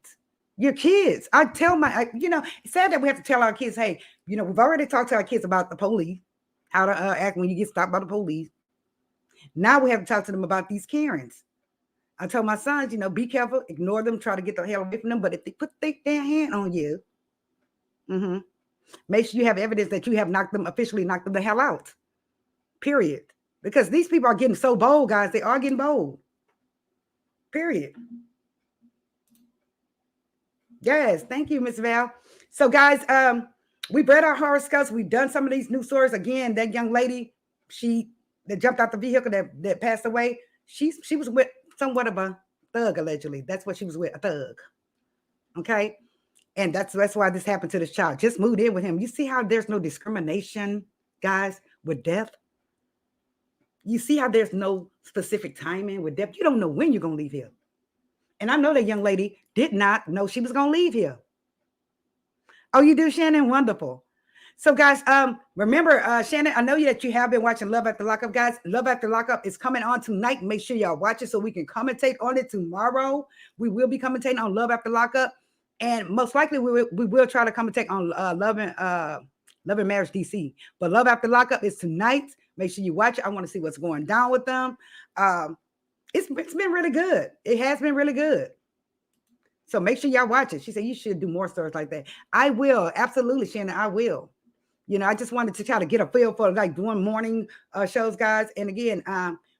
Your kids. I tell it's sad that we have to tell our kids, hey, we've already talked to our kids about the police, how to act when you get stopped by the police. Now we have to talk to them about these Karens. I told my sons, be careful, ignore them, try to get the hell away from them. But if they put their hand on you, make sure you have evidence that you have officially knocked them the hell out. Period. Because these people are getting so bold, guys. They are getting bold. Period. Yes, thank you, Miss Val. So, guys, we've read our horoscopes. We've done some of these new stories. Again, that young lady, that jumped out the vehicle that passed away, she was with somewhat of a thug, allegedly. That's what she was with, a thug. Okay? And that's why this happened to this child. Just moved in with him. You see how there's no discrimination, guys, with death? You see how there's no specific timing with death? You don't know when you're going to leave here. And I know that young lady did not know she was going to leave here. Oh, you do, Shannon? Wonderful. So, guys, remember, Shannon, I know that you have been watching Love After Lockup, guys. Love After Lockup is coming on tonight. Make sure y'all watch it so we can commentate on it tomorrow. We will be commentating on Love After Lockup. And most likely we will try to commentate on Love and Marriage DC. But Love After Lockup is tonight. Make sure you watch it. I want to see what's going down with them. It's been really good. It has been really good. So make sure y'all watch it. She said you should do more stories like that. I will. Absolutely, Shannon. I will. I just wanted to try to get a feel for like doing morning shows, guys. And again,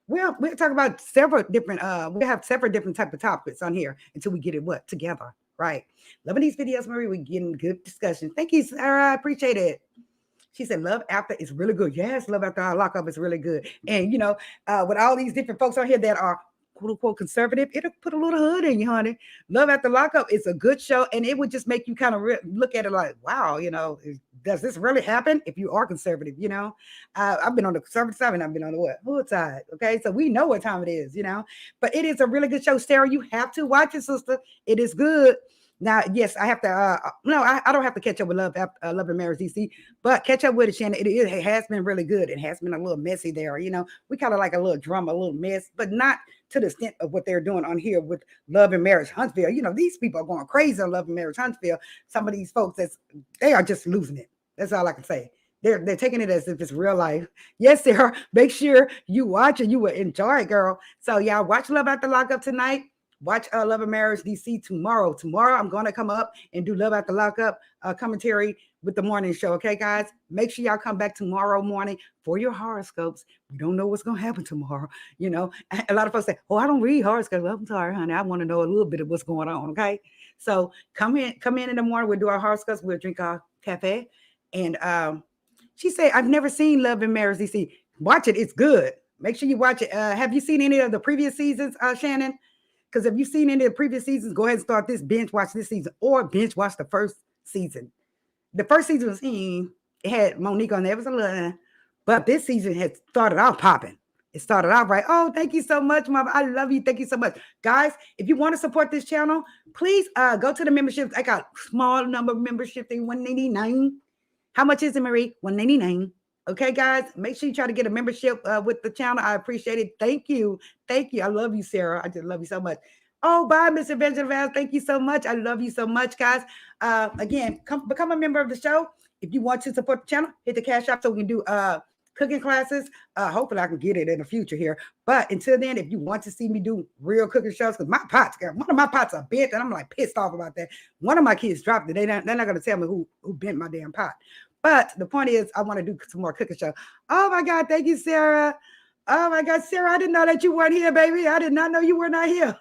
we'll talk about several different. We have several different type of topics on here until we get it together. Right. Loving these videos, Marie. We're getting good discussion. Thank you, Sarah. I appreciate it. She said, Love After is really good. Yes, Love After Lockup is really good. And, with all these different folks on here that are quote unquote conservative, it'll put a little hood in you, honey. Love After Lockup is a good show. And it would just make you kind of look at it like, wow, does this really happen if you are conservative? I've been on the conservative side and I've been on the hood side. Okay. So we know what time it is, but it is a really good show. Sarah, you have to watch it, sister. It is good. Now, yes, I have to. No, I don't have to catch up with Love and Marriage DC, but catch up with it, Shannon. It has been really good. It has been a little messy there. We kind of like a little drama, a little mess, but not to the extent of what they're doing on here with Love and Marriage Huntsville. These people are going crazy on Love and Marriage Huntsville. Some of these folks, they are just losing it. That's all I can say. They're taking it as if it's real life. Yes, Sarah. Make sure you watch it. You will enjoy it, girl. So, y'all watch Love After Lockup tonight. Watch Love and Marriage DC tomorrow. Tomorrow, I'm going to come up and do Love After Lockup commentary with the morning show. Okay, guys? Make sure y'all come back tomorrow morning for your horoscopes. We don't know what's going to happen tomorrow. You know, a lot of folks say, oh, I don't read horoscopes. Well, I'm sorry, honey. I want to know a little bit of what's going on. Okay. So come in the morning. We'll do our horoscopes. We'll drink our cafe. And she said, I've never seen Love and Marriage DC. Watch it. It's good. Make sure you watch it. Have you seen any of the previous seasons, Shannon? Because if you've seen any of the previous seasons, go ahead and start this binge watch this season or binge watch the first season. The first season was it had Monique on there. It was a little, but this season had started out popping. It started out right. Oh, thank you so much, Mama. I love you. Thank you so much. Guys, if you want to support this channel, please go to the membership. I got small number of membership. They $199. How much is it, Marie? $199. Okay, guys, make sure you try to get a membership with the channel. I appreciate it. Thank you. Thank you. I love you, Sarah. I just love you so much. Oh, bye, Miss Evangelist. Thank you so much. I love you so much, guys. Again, become a member of the show. If you want to support the channel, hit the cash app so we can do cooking classes. Hopefully I can get it in the future here. But until then, if you want to see me do real cooking shows, because my pots, one of my pots are bent, and I'm like pissed off about that. One of my kids dropped it. They're not going to tell me who bent my damn pot. But the point is, I want to do some more cooking show. Oh my God, thank you, Sarah. Oh my God, Sarah, I didn't know that you weren't here, baby. I did not know you were not here.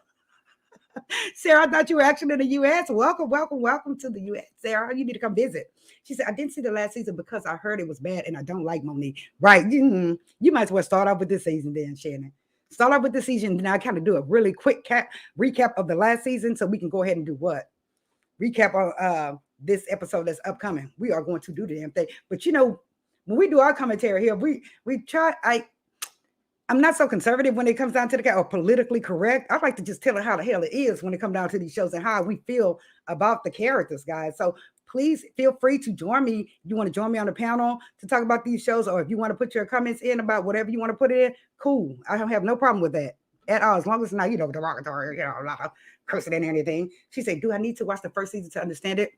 Sarah, I thought you were actually in the U.S. Welcome, welcome, welcome to the U.S. Sarah, you need to come visit. She said, I didn't see the last season because I heard it was bad and I don't like Monique. Right. You might as well start off with this season then, Shannon. Start off with the season, and I kind of do a really quick recap of the last season so we can go ahead and do what? Recap on this episode that's upcoming. We are going to do the damn thing. But when we do our commentary here, we try. I'm not so conservative when it comes down to the or politically correct. I like to just tell it how the hell it is when it comes down to these shows and how we feel about the characters, guys. So please feel free to join me. If you want to join me on the panel to talk about these shows, or if you want to put your comments in about whatever you want to put in, cool. I don't have no problem with that at all, as long as it's not, derogatory, a lot of cursing and anything. She said, do I need to watch the first season to understand it?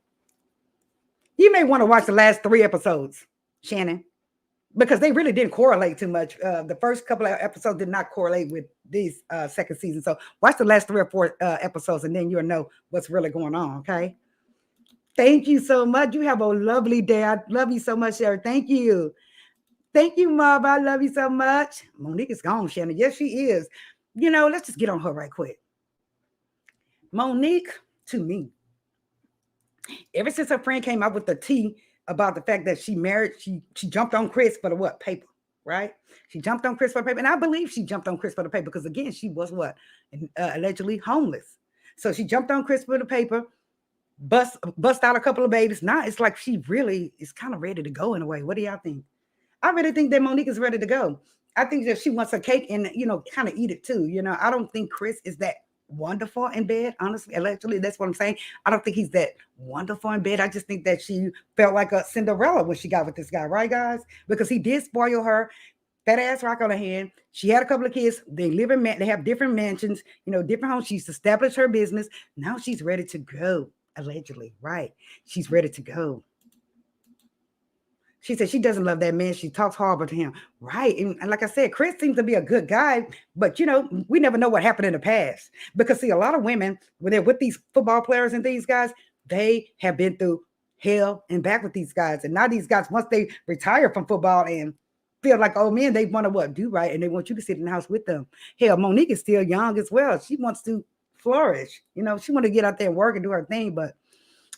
You may want to watch the last 3 episodes, Shannon, because they really didn't correlate too much. The first couple of episodes did not correlate with these second season. So watch the last 3 or 4 episodes, and then you'll know what's really going on, okay? Thank you so much. You have a lovely day. I love you so much, Sarah. Thank you. Thank you, Mom. I love you so much. Monique is gone, Shannon. Yes, she is. Let's just get on her right quick. Monique, to me, ever since her friend came out with the tea about the fact that she married, she jumped on Chris for the what? Paper, right? She jumped on Chris for the paper. And I believe she jumped on Chris for the paper because, again, she was what? Allegedly homeless. So she jumped on Chris for the paper, bust out a couple of babies. Now it's like she really is kind of ready to go in a way. What do y'all think? I really think that Monique is ready to go. I think that she wants a cake and, kind of eat it too. I don't think Chris is that wonderful in bed, honestly. Allegedly, that's what I'm saying. I don't think he's that wonderful in bed. I just think that she felt like a Cinderella when she got with this guy, right, guys? Because he did spoil her. Fat ass rock on her hand. She had a couple of kids. They live in they have different mansions, different homes. She's established her business. Now she's ready to go, allegedly, right? She's ready to go. She said she doesn't love that man. She talks horrible to him. Right. And like I said, Chris seems to be a good guy, but we never know what happened in the past. Because see, a lot of women, when they're with these football players and these guys, they have been through hell and back with these guys. And now these guys, once they retire from football and feel like old men, they want to do right. And they want you to sit in the house with them. Hell, Monique is still young as well. She wants to flourish. She wants to get out there and work and do her thing, but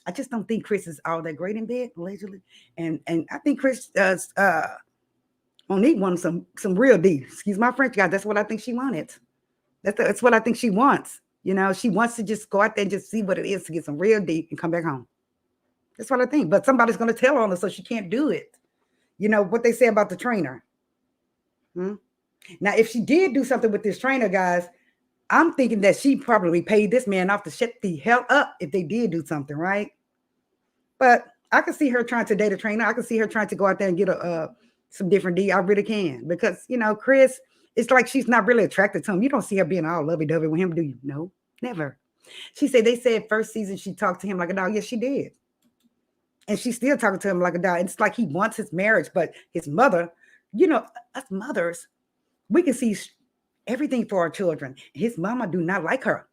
I just don't think Chris is all that great in bed, allegedly. And I think Chris Monique wanted some real D. Excuse my French, guys. That's what I think she wanted. That's what I think she wants. She wants to just go out there and just see what it is to get some real D and come back home. That's what I think. But somebody's going to tell on her so she can't do it. What they say about the trainer. Now, if she did do something with this trainer, guys, I'm thinking that she probably paid this man off to shut the hell up if they did do something, right? But I can see her trying to date a trainer. I can see her trying to go out there and get some different D. I really can. Because, Chris, it's like she's not really attracted to him. You don't see her being all lovey-dovey with him, do you? No, never. They said first season she talked to him like a dog. Yes, she did. And she's still talking to him like a dog. And it's like he wants his marriage, but his mother, us mothers, we can see everything for our children. His mama do not like her.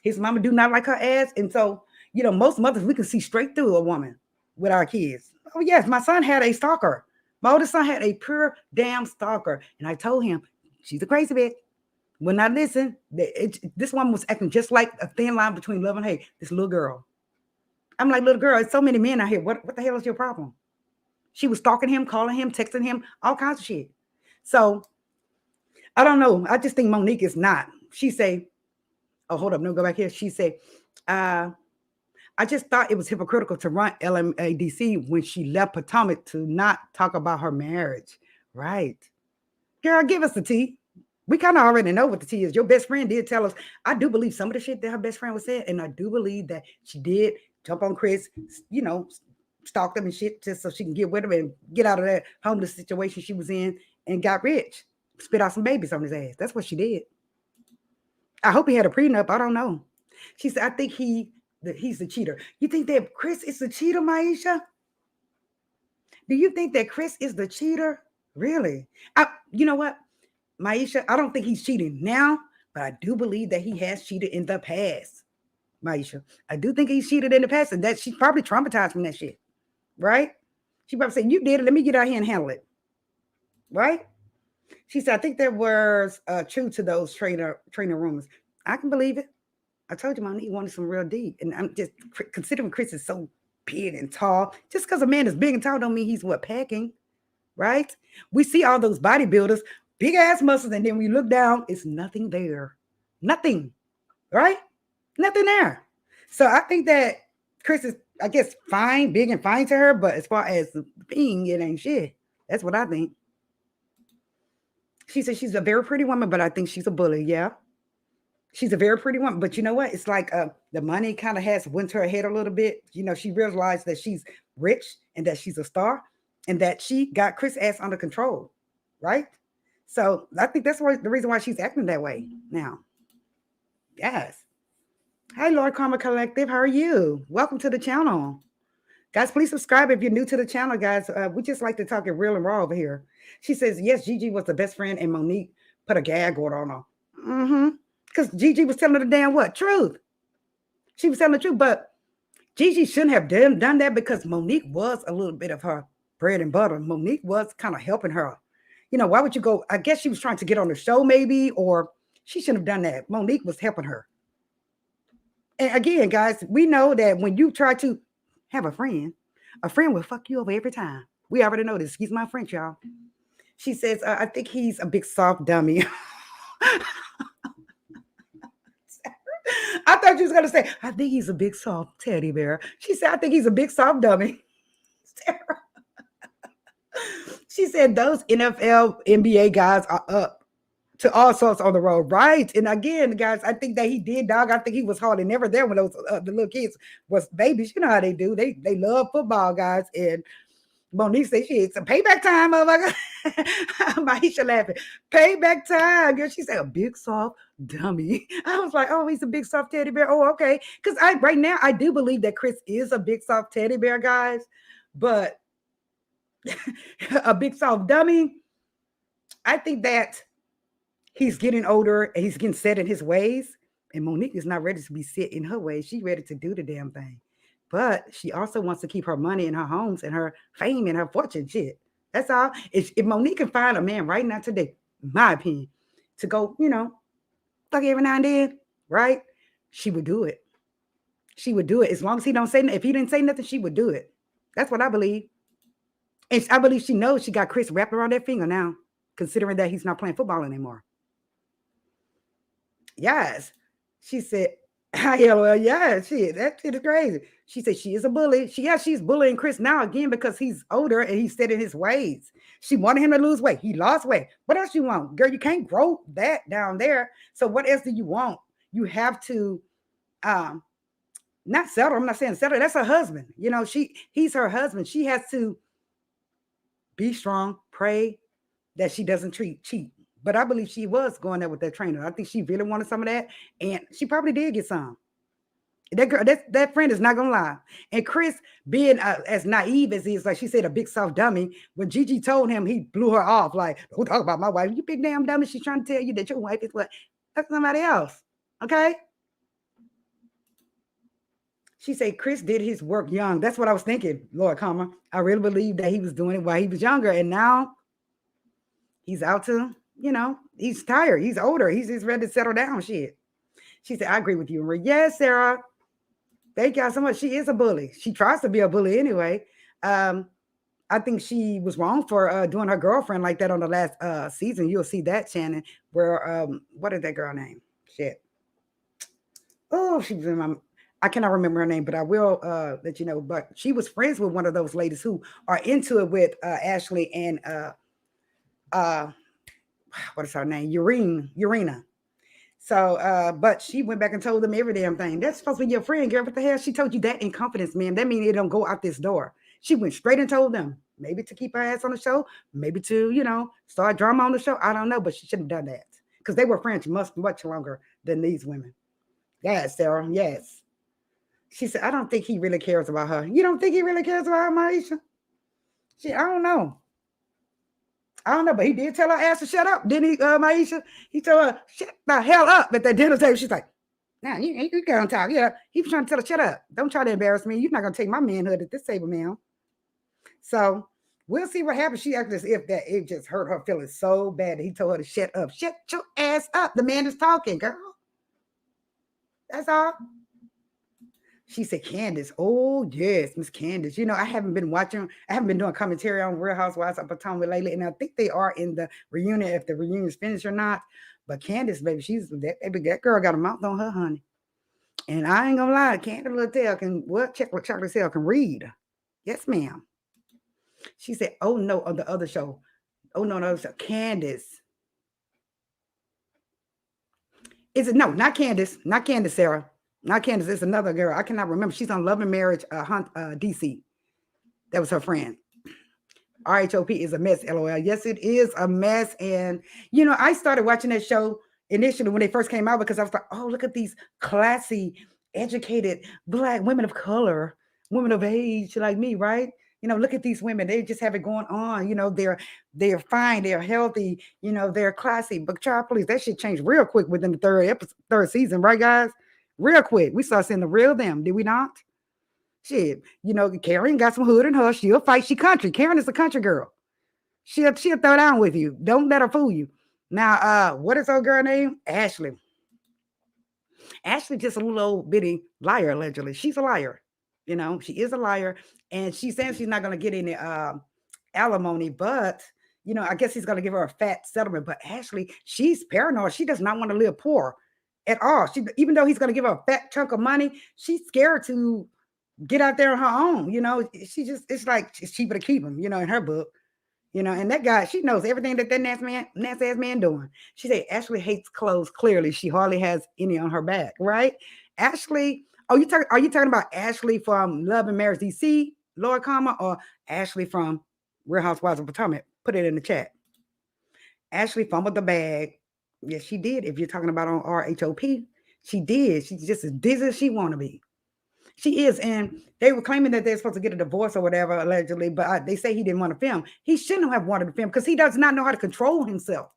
His mama do not like her ass. And so, most mothers, we can see straight through a woman with our kids. Oh, yes, my son had a stalker. My oldest son had a pure damn stalker. And I told him, she's a crazy bitch. When I listened, this woman was acting just like a thin line between love and hate. This little girl. I'm like, little girl, there's so many men out here. What the hell is your problem? She was stalking him, calling him, texting him, all kinds of shit. So I don't know. I just think Monique is not. She say, oh, hold up, no, go back here. She said, I just thought it was hypocritical to run LMADC when she left Potomac to not talk about her marriage. Right. Girl, give us the tea. We kind of already know what the tea is. Your best friend did tell us. I do believe some of the shit that her best friend was saying, and I do believe that she did jump on Chris, stalk them and shit just so she can get with him and get out of that homeless situation she was in and got rich. Spit out some babies on his ass. That's what she did. I hope he had a prenup. I don't know. She said, I think he's the cheater. You think that Chris is the cheater, Maisha? Do you think that Chris is the cheater? Really? You know what, Maisha? I don't think he's cheating now, but I do believe that he has cheated in the past. Maisha, I do think he's cheated in the past, and that she's probably traumatized from that shit. Right? She probably said, you did it. Let me get out here and handle it. Right? She said, I think there was truth to those trainer rumors. I can believe it. I told you, Monique wanted some real deep. And I'm just considering Chris is so big and tall. Just because a man is big and tall don't mean he's packing. Right? We see all those bodybuilders, big ass muscles, and then we look down, it's nothing there. Nothing. Right? Nothing there. So I think that Chris is, I guess, fine, big and fine to her, but as far as being, it ain't shit. That's what I think. She said she's a very pretty woman, but I think she's a bully. Yeah. She's a very pretty woman. But you know what? It's like the money kind of has went to her head a little bit. She realized that she's rich and that she's a star and that she got Chris' ass under control. Right? So I think that's the reason why she's acting that way now. Yes. Hi, Lord Karma Collective. How are you? Welcome to the channel. Guys, please subscribe if you're new to the channel, guys. We just like to talk it real and raw over here. She says, yes, Gigi was the best friend and Monique put a gag order on her. Because Gigi was telling the damn what? Truth. She was telling the truth, but Gigi shouldn't have done that because Monique was a little bit of her bread and butter. Monique was kind of helping her. Why would you go? I guess she was trying to get on the show maybe, or she shouldn't have done that. Monique was helping her. And again, guys, we know that when you try to have a friend will fuck you over every time. We already know this. Excuse my French, y'all. She says, I think he's a big soft dummy. I thought you was going to say, I think he's a big soft teddy bear. She said, I think he's a big soft dummy. Sarah. She said, those NFL, NBA guys are up to all sorts on the road, right? And again, guys, I think that he did, dog. I think he was hardly never there when those the little kids was babies. You know how they do. They love football, guys. And Monique said, shit, it's a payback time, motherfucker. Maisha laughing. Payback time. Girl, she said, a big soft dummy. I was like, oh, he's a big soft teddy bear. Oh, okay. Because right now, I do believe that Chris is a big soft teddy bear, guys. But a big soft dummy, I think that he's getting older and he's getting set in his ways. And Monique is not ready to be set in her ways. She's ready to do the damn thing. But she also wants to keep her money in her homes and her fame and her fortune. Shit. That's all. If Monique can find a man right now today, in my opinion, to go, fuck every now and then, right? She would do it. She would do it. As long as he don't say nothing. If he didn't say nothing, she would do it. That's what I believe. And I believe she knows she got Chris wrapped around that finger now, considering that he's not playing football anymore. Yes. She said, well, yeah, shit, that shit is crazy. She said she is a bully. She's bullying Chris now again because he's older and he's set in his ways. She wanted him to lose weight. He lost weight. What else you want? Girl, you can't grow that down there. So what else do you want? You have to not settle. I'm not saying settle. That's her husband. He's her husband. She has to be strong, pray that she doesn't cheat. But I believe she was going there with that trainer. I think she really wanted some of that. And she probably did get some. That girl, that friend is not going to lie. And Chris, being as naive as he is, like she said, a big soft dummy, when Gigi told him, he blew her off. Like, don't talk about my wife. You big damn dummy. She's trying to tell you that your wife is what? That's somebody else. Okay? She said Chris did his work young. That's what I was thinking, Lord Karma. I really believe that he was doing it while he was younger. And now he's out to, he's tired. He's older. He's just ready to settle down. Shit. She said, I agree with you, Marie. Yes, Sarah. Thank y'all so much. She is a bully. She tries to be a bully anyway. I think she was wrong for doing her girlfriend like that on the last season. You'll see that, Shannon, where, what is that girl name? Shit. Oh, she was in my, I cannot remember her name, but I will let you know. But she was friends with one of those ladies who are into it with Ashley and uh, what is her name? Urena. So, but she went back and told them every damn thing. That's supposed to be your friend, girl. What the hell? She told you that in confidence, man. That means it don't go out this door. She went straight and told them, maybe to keep her ass on the show, maybe to, start drama on the show. I don't know, but she shouldn't have done that because they were friends much longer than these women. Yes, Sarah. Yes. She said, I don't think he really cares about her. You don't think he really cares about her, Maisha? I don't know. I don't know, but he did tell her ass to shut up, didn't he, Maisha? He told her, shut the hell up at that dinner table. She's like, nah, you can't talk. Yeah, he was trying to tell her, shut up. Don't try to embarrass me. You're not going to take my manhood at this table, man. So we'll see what happens. She acted as if that it just hurt her feelings so bad that he told her to shut up. Shut your ass up. The man is talking, girl. That's all. She said, Candace. Oh, yes, Miss Candace. I haven't been doing commentary on Real Housewives of Potomac lately, and I think they are in the reunion, if the reunion's finished or not. But Candace, baby, that girl got a mouth on her, honey. And I ain't gonna lie, Candace Littell Chocolate Cell can read. Yes, ma'am. She said, oh, no, on the other show. Oh, no, no, Candace. Is it? No, not Candace. Not Candace, Sarah. Not Candace. It's another girl. I cannot remember. She's on Love and Marriage, DC. That was her friend. RHOP is a mess, LOL. Yes, it is a mess. And, I started watching that show initially when they first came out because I was like, oh, look at these classy, educated Black women of color, women of age like me, right? Look at these women. They just have it going on. They're fine. They're healthy. They're classy. But child, please, that shit changed real quick within the third season, right, guys? Real quick. We started seeing the real them, did we not? Shit. Karen got some hood in her. She'll fight. She country. Karen is a country girl. She'll throw down with you. Don't let her fool you. Now, what is her girl name? Ashley. Ashley just a little old bitty liar, allegedly. She's a liar. She is a liar. And she's saying she's not going to get any alimony, but, I guess he's going to give her a fat settlement. But Ashley, she's paranoid. She does not want to live poor at all. Even though he's going to give her a fat chunk of money, she's scared to get out there on her own. It's like it's cheaper to keep him, in her book. And that guy, she knows everything that nasty ass man doing. She said Ashley hates clothes. Clearly, she hardly has any on her back, right? Ashley, are you talking about Ashley from Love and Marriage DC, Lord Karma, or Ashley from Real Housewives of Potomac? Put it in the chat. Ashley fumbled the bag. Yes, she did. If you're talking about on RHOP, she did. She's just as busy as she want to be. She is, and they were claiming that they're supposed to get a divorce or whatever, allegedly, but they say he didn't want to film. He shouldn't have wanted to film because he does not know how to control himself.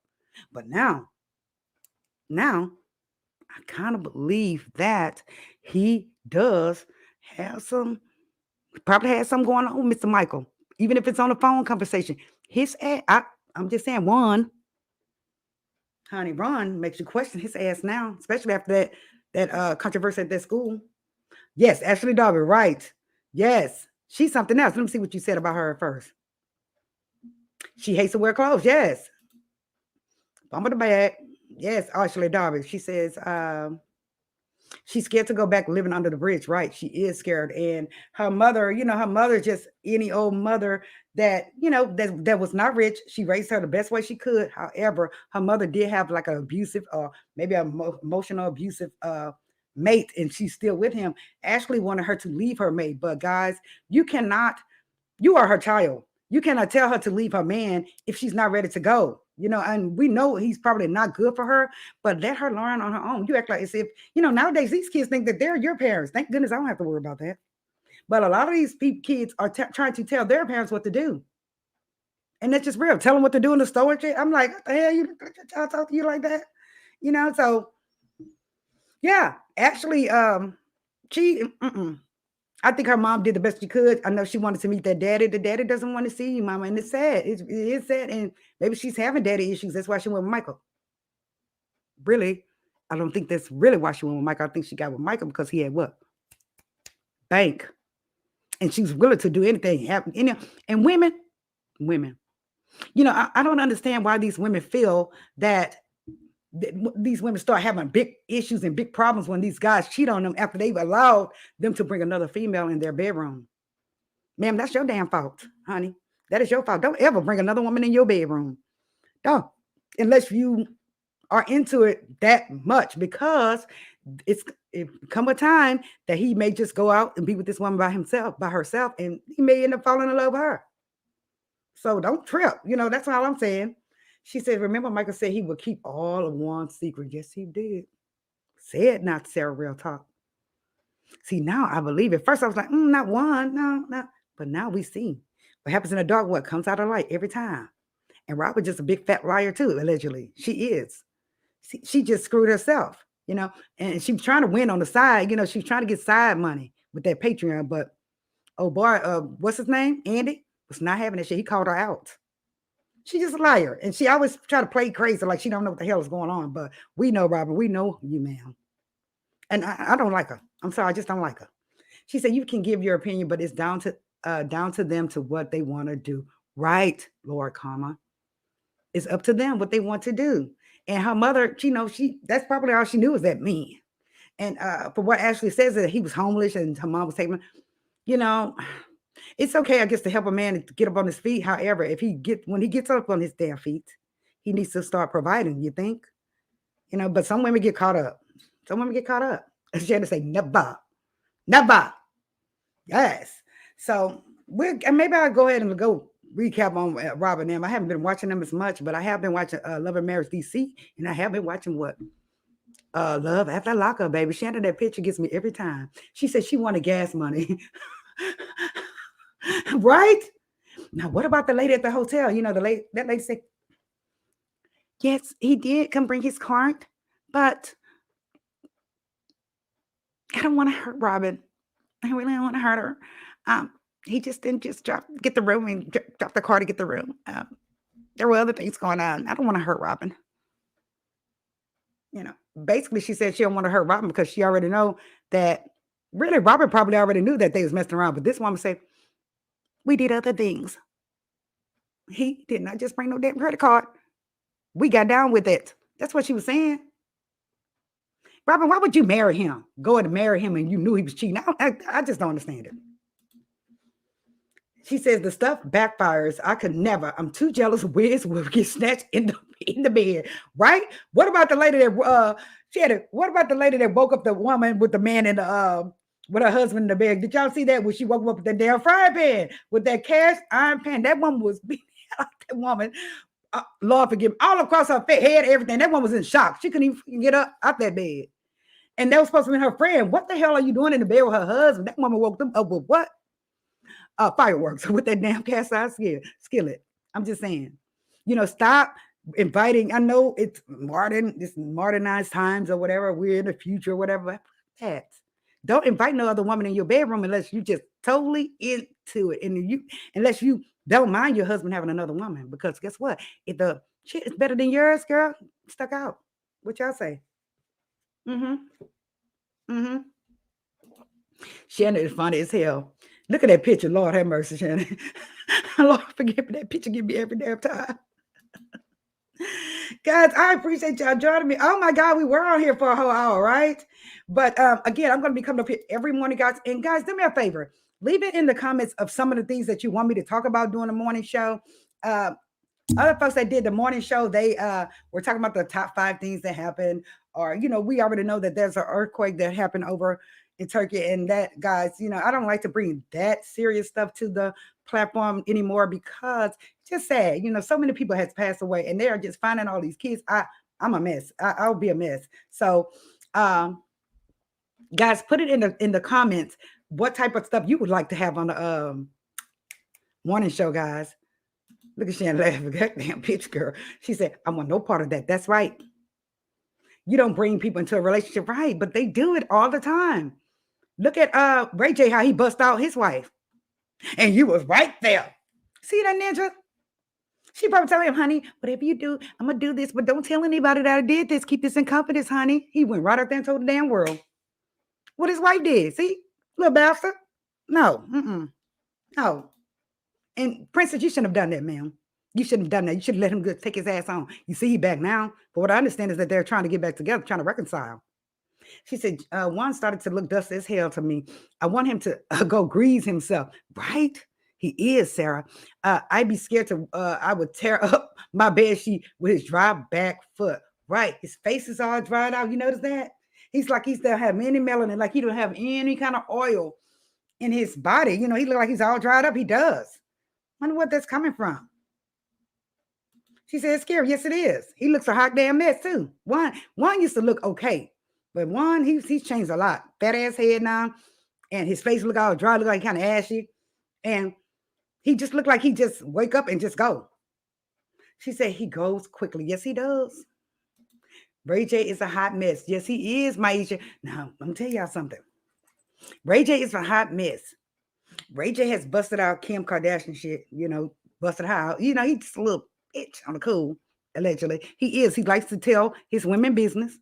But now, I kind of believe that he does have probably has something going on with Mr. Michael, even if it's on a phone conversation. I'm just saying, honey, Ron makes you question his ass now, especially after that controversy at that school. Yes, Ashley Darby, right. Yes, she's something else. Let me see what you said about her first. She hates to wear clothes. Yes. Bump of the bag. Yes, Ashley Darby. She says she's scared to go back living under the bridge. Right. She is scared. And her mother, her mother, just any old mother that, that was not rich. She raised her the best way she could. However, her mother did have like an abusive or maybe an emotional abusive mate, and she's still with him. Ashley wanted her to leave her mate, but guys, you are her child. You cannot tell her to leave her man if she's not ready to go, and we know he's probably not good for her, but let her learn on her own. You act like as if, nowadays these kids think that they're your parents. Thank goodness I don't have to worry about that. But a lot of these kids are trying to tell their parents what to do. And that's just real. Tell them what to do in the store and shit. I'm like, what the hell? You talk to you like that? So yeah, actually, she I think her mom did the best she could. I know she wanted to meet that daddy. The daddy doesn't want to see you, mama, and it's sad. It is sad, and maybe she's having daddy issues. That's why she went with Michael. Really, I don't think that's really why she went with Michael. I think she got with Michael because he had what? Bank, and she was willing to do anything. And women. I don't understand why these women feel that these women start having big issues and big problems when these guys cheat on them after they've allowed them to bring another female in their bedroom. Ma'am, that's your damn fault, honey. That is your fault. Don't ever bring another woman in your bedroom. Don't, unless you are into it that much, because it come a time that he may just go out and be with this woman by herself, and he may end up falling in love with her. So don't trip. That's all I'm saying. She said, remember, Michael said he would keep all of Juan's secret. Yes, he did. Said not Sarah, real talk. See, now I believe it. First, I was like, not one. No, no. But now we see what happens in the dark, what comes out of light every time. And Robert just a big fat liar too, allegedly. She is. She just screwed herself, and she was trying to win on the side. She was trying to get side money with that Patreon. But, oh boy, what's his name? Andy was not having that shit. He called her out. She's just a liar. And she always try to play crazy like she don't know what the hell is going on. But we know, Robert. We know you, ma'am. And I don't like her. I'm sorry. I just don't like her. She said, you can give your opinion, but it's down to them to what they want to do. Right, Lord, comma. It's up to them what they want to do. And her mother, that's probably all she knew was that man. And for what Ashley says, that he was homeless and her mom was taking him, it's okay, I guess, to help a man to get up on his feet. However, when he gets up on his damn feet, he needs to start providing, you think? But some women get caught up. She had to say, never. Yes. So maybe I'll go ahead and go recap on Rob and them. I haven't been watching them as much, but I have been watching Love and Marriage DC, and I have been watching what? Love After Lockup, baby. Shannon, that picture gets me every time. She said she wanted gas money. Right? Now, what about the lady at the hotel? That lady said, yes, he did come bring his card, but I don't want to hurt Robin. I really don't want to hurt her. He just didn't just get the room and drop the car to get the room. There were other things going on. I don't want to hurt Robin. Basically, she said she don't want to hurt Robin because she already know that. Really, Robin probably already knew that they was messing around. But this woman said, we did other things. He did not just bring no damn credit card. We got down with it. That's what she was saying. Robin, why would you marry him? Go and marry him and you knew he was cheating. I just don't understand it. She says the stuff backfires. I could never. I'm too jealous. Wiz will get snatched in the bed. Right? What about the lady that what about the lady that woke up the woman with the man in the with her husband in the bed? Did y'all see that when she woke up with the damn frying pan with that cast iron pan? That woman was beating out that woman. Lord forgive me, all across her head, everything. That woman was in shock. She couldn't even get up out that bed. And that was supposed to be her friend. What the hell are you doing in the bed with her husband? That woman woke them up with what? Fireworks with that damn cast iron skillet. I'm just saying, stop inviting. I know it's modernized times or whatever. We're in the future or whatever. That don't invite no other woman in your bedroom unless you just totally into it, and unless you don't mind your husband having another woman. Because guess what? If the shit is better than yours, girl, stuck out. What y'all say? Shannon is funny as hell. Look at that picture. Lord have mercy, Shannon. Lord forgive me. That picture give me every damn time. Guys, I appreciate y'all joining me. Oh my God, we were on here for a whole hour, right? But again, I'm going to be coming up here every morning, guys. And guys, do me a favor. Leave it in the comments of some of the things that you want me to talk about during the morning show. Other folks that did the morning show, they were talking about the top 5 things that happened. Or, we already know that there's an earthquake that happened over in Turkey. And that, guys, I don't like to bring that serious stuff to the platform anymore because it's just sad. So many people has passed away and they are just finding all these kids. I'm a mess. I'll be a mess. So, guys, put it in the comments what type of stuff you would like to have on the morning show, guys. Look at Shannon laughing. That damn bitch girl. She said, I want no part of that. That's right. You don't bring people into a relationship, right? But they do it all the time. Look at Ray J, how he bust out his wife. And you was right there. See that, Ninja? She probably tell him, honey, whatever you do, I'm gonna do this, but don't tell anybody that I did this. Keep this in confidence, honey. He went right out there and told the damn world what his wife did. See, little bastard. No, no. And Princess, you shouldn't have done that, ma'am. You shouldn't have done that. You should have let him go take his ass on. You see, he back now. But what I understand is that they're trying to get back together, trying to reconcile. She said, Juan started to look dusty as hell to me. I want him to go grease himself. Right? He is, Sarah. I'd be scared to, I would tear up my bed sheet with his dry back foot. Right. His face is all dried out. You notice that? He's like he still have any melanin, like he don't have any kind of oil in his body. You know, he look like he's all dried up. He does. Wonder what that's coming from. She said, it's scary. Yes, it is. He looks a hot damn mess too. One used to look okay. But Juan, he's changed a lot. Fat ass head now, and his face look all dry, look like kind of ashy, and he just looked like he just wake up and just go. She said he goes quickly. Yes, he does. Ray J is a hot mess. Yes, he is, Maisha. Now, let me tell y'all something. Ray J is a hot mess. Ray J has busted out Kim Kardashian shit, you know, busted her out. You know, he's just a little bitch on the cool, allegedly. He is. He likes to tell his women business.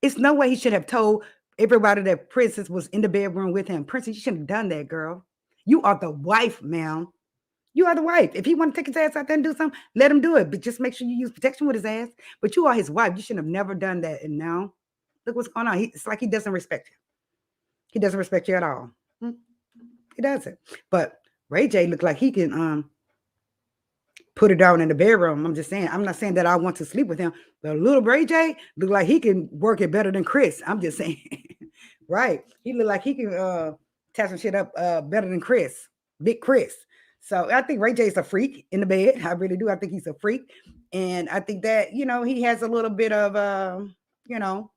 It's no way he should have told everybody that Princess was in the bedroom with him. Princess, you shouldn't have done that, girl. You are the wife, ma'am. You are the wife. If he want to take his ass out there and do something, let him do it. But just make sure you use protection with his ass. But you are his wife. You shouldn't have never done that. And now, look what's going on. It's like he doesn't respect you. He doesn't respect you at all. He doesn't. But Ray J looked like he can put it down in the bedroom. I'm just saying. I'm not saying that I want to sleep with him. But little Ray J look like he can work it better than Chris. I'm just saying. Right. He look like he can tie some shit up better than Chris. Big Chris. So I think Ray J is a freak in the bed. I really do. I think he's a freak. And I think that, you know, he has a little bit of you know,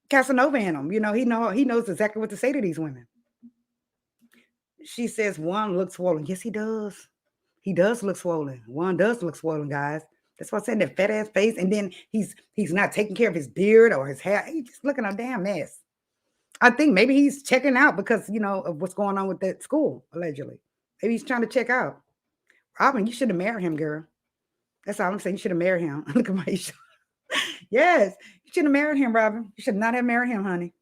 Casanova in him. You know, he knows exactly what to say to these women. She says Juan looks swollen. Yes, he does. He does look swollen. Juan does look swollen, guys. That's why I said that fat ass face. And then he's not taking care of his beard or his hair. He's just looking a damn mess. I think maybe he's checking out because, you know, of what's going on with that school, allegedly. Maybe he's trying to check out. Robin, you should have married him, girl. That's all I'm saying. You should have married him. Look at my show. Yes, you should have married him, Robin. You should not have married him, honey.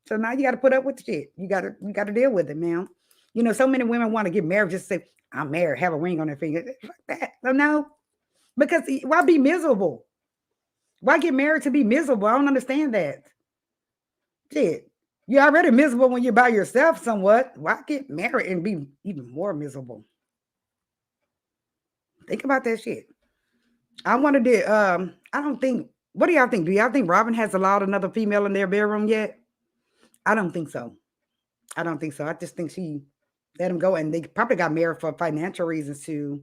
So now you got to put up with the shit. You got to deal with it, man. You know, so many women want to get married just to say, I'm married, have a ring on their finger. Like that. So no, because why be miserable? Why get married to be miserable? I don't understand that. Shit. You're already miserable when you're by yourself somewhat. Why get married and be even more miserable? Think about that shit. I wanted to, I don't think, what do y'all think? Do y'all think Robin has allowed another female in their bedroom yet? I don't think so. I don't think so. I just think she let him go. And they probably got married for financial reasons to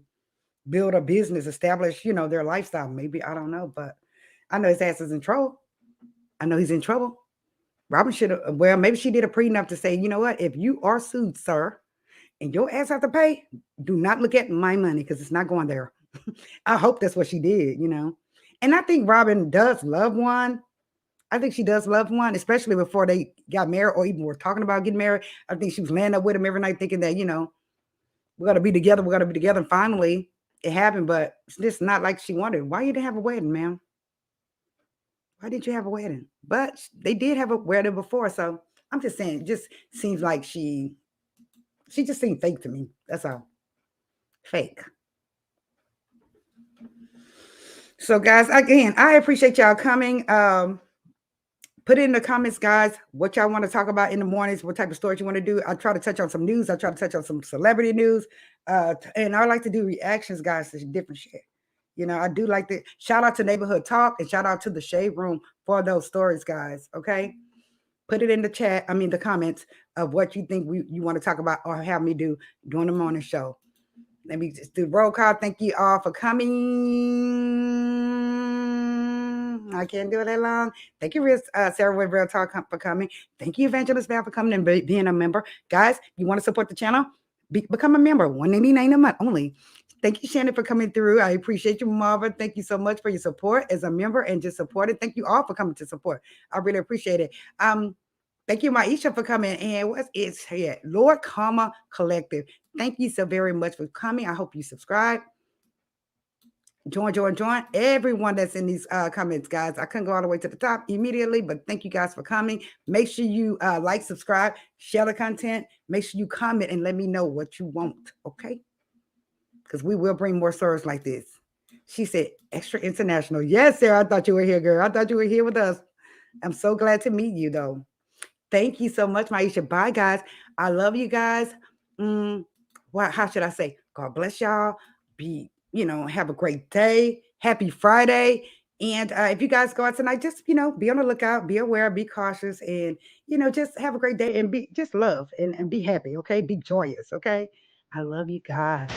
build a business, establish, you know, their lifestyle. Maybe, I don't know. But I know his ass is in trouble. I know he's in trouble. Robin should have, well, maybe she did a prenup to say, you know what, if you are sued, sir, and your ass have to pay, do not look at my money because it's not going there. I hope that's what she did, you know. And I think Robin does love Juan. I think she does love Juan, especially before they got married or even were talking about getting married. I think she was laying up with him every night thinking that, you know, we're going to be together. We're going to be together. And finally it happened, but it's just not like she wanted. Why you didn't have a wedding, ma'am? Why did you have a wedding? But they did have a wedding before. So I'm just saying, it just seems like she just seemed fake to me. That's all. Fake. So guys, again, I appreciate y'all coming. Put it in the comments, guys, what y'all want to talk about in the mornings, what type of stories you want to do. I try to touch on some news. I try to touch on some celebrity news. And I like to do reactions, guys, to different shit. You know, I do like to shout out to Neighborhood Talk and shout out to the Shade Room for those stories, guys. Okay. Put it in the chat. I mean, the comments of what you think you want to talk about or have me do during the morning show. Let me just do roll call. Thank you all for coming. I can't do it that long. Thank you, Sarah with Real Talk for coming. Thank you, Evangelist Val, for coming and being a member. Guys, you want to support the channel? Become a member. $1.99 a month only. Thank you, Shannon, for coming through. I appreciate you, Marva. Thank you so much for your support as a member and just supporting. Thank you all for coming to support. I really appreciate it. Thank you, Maisha, for coming. And what's it's here? Lord Karma Collective. Thank you so very much for coming. I hope you subscribe. Join. Everyone that's in these comments, guys. I couldn't go all the way to the top immediately, but thank you guys for coming. Make sure you like, subscribe, share the content. Make sure you comment and let me know what you want, okay? Because we will bring more stories like this. She said, extra international. Yes, Sarah, I thought you were here, girl. I thought you were here with us. I'm so glad to meet you, though. Thank you so much, Maisha. Bye, guys. I love you guys. How should I say? God bless y'all. Have a great day. Happy Friday. And if you guys go out tonight, just, be on the lookout, be aware, be cautious, and, just have a great day and just love and be happy, okay? Be joyous, okay? I love you guys.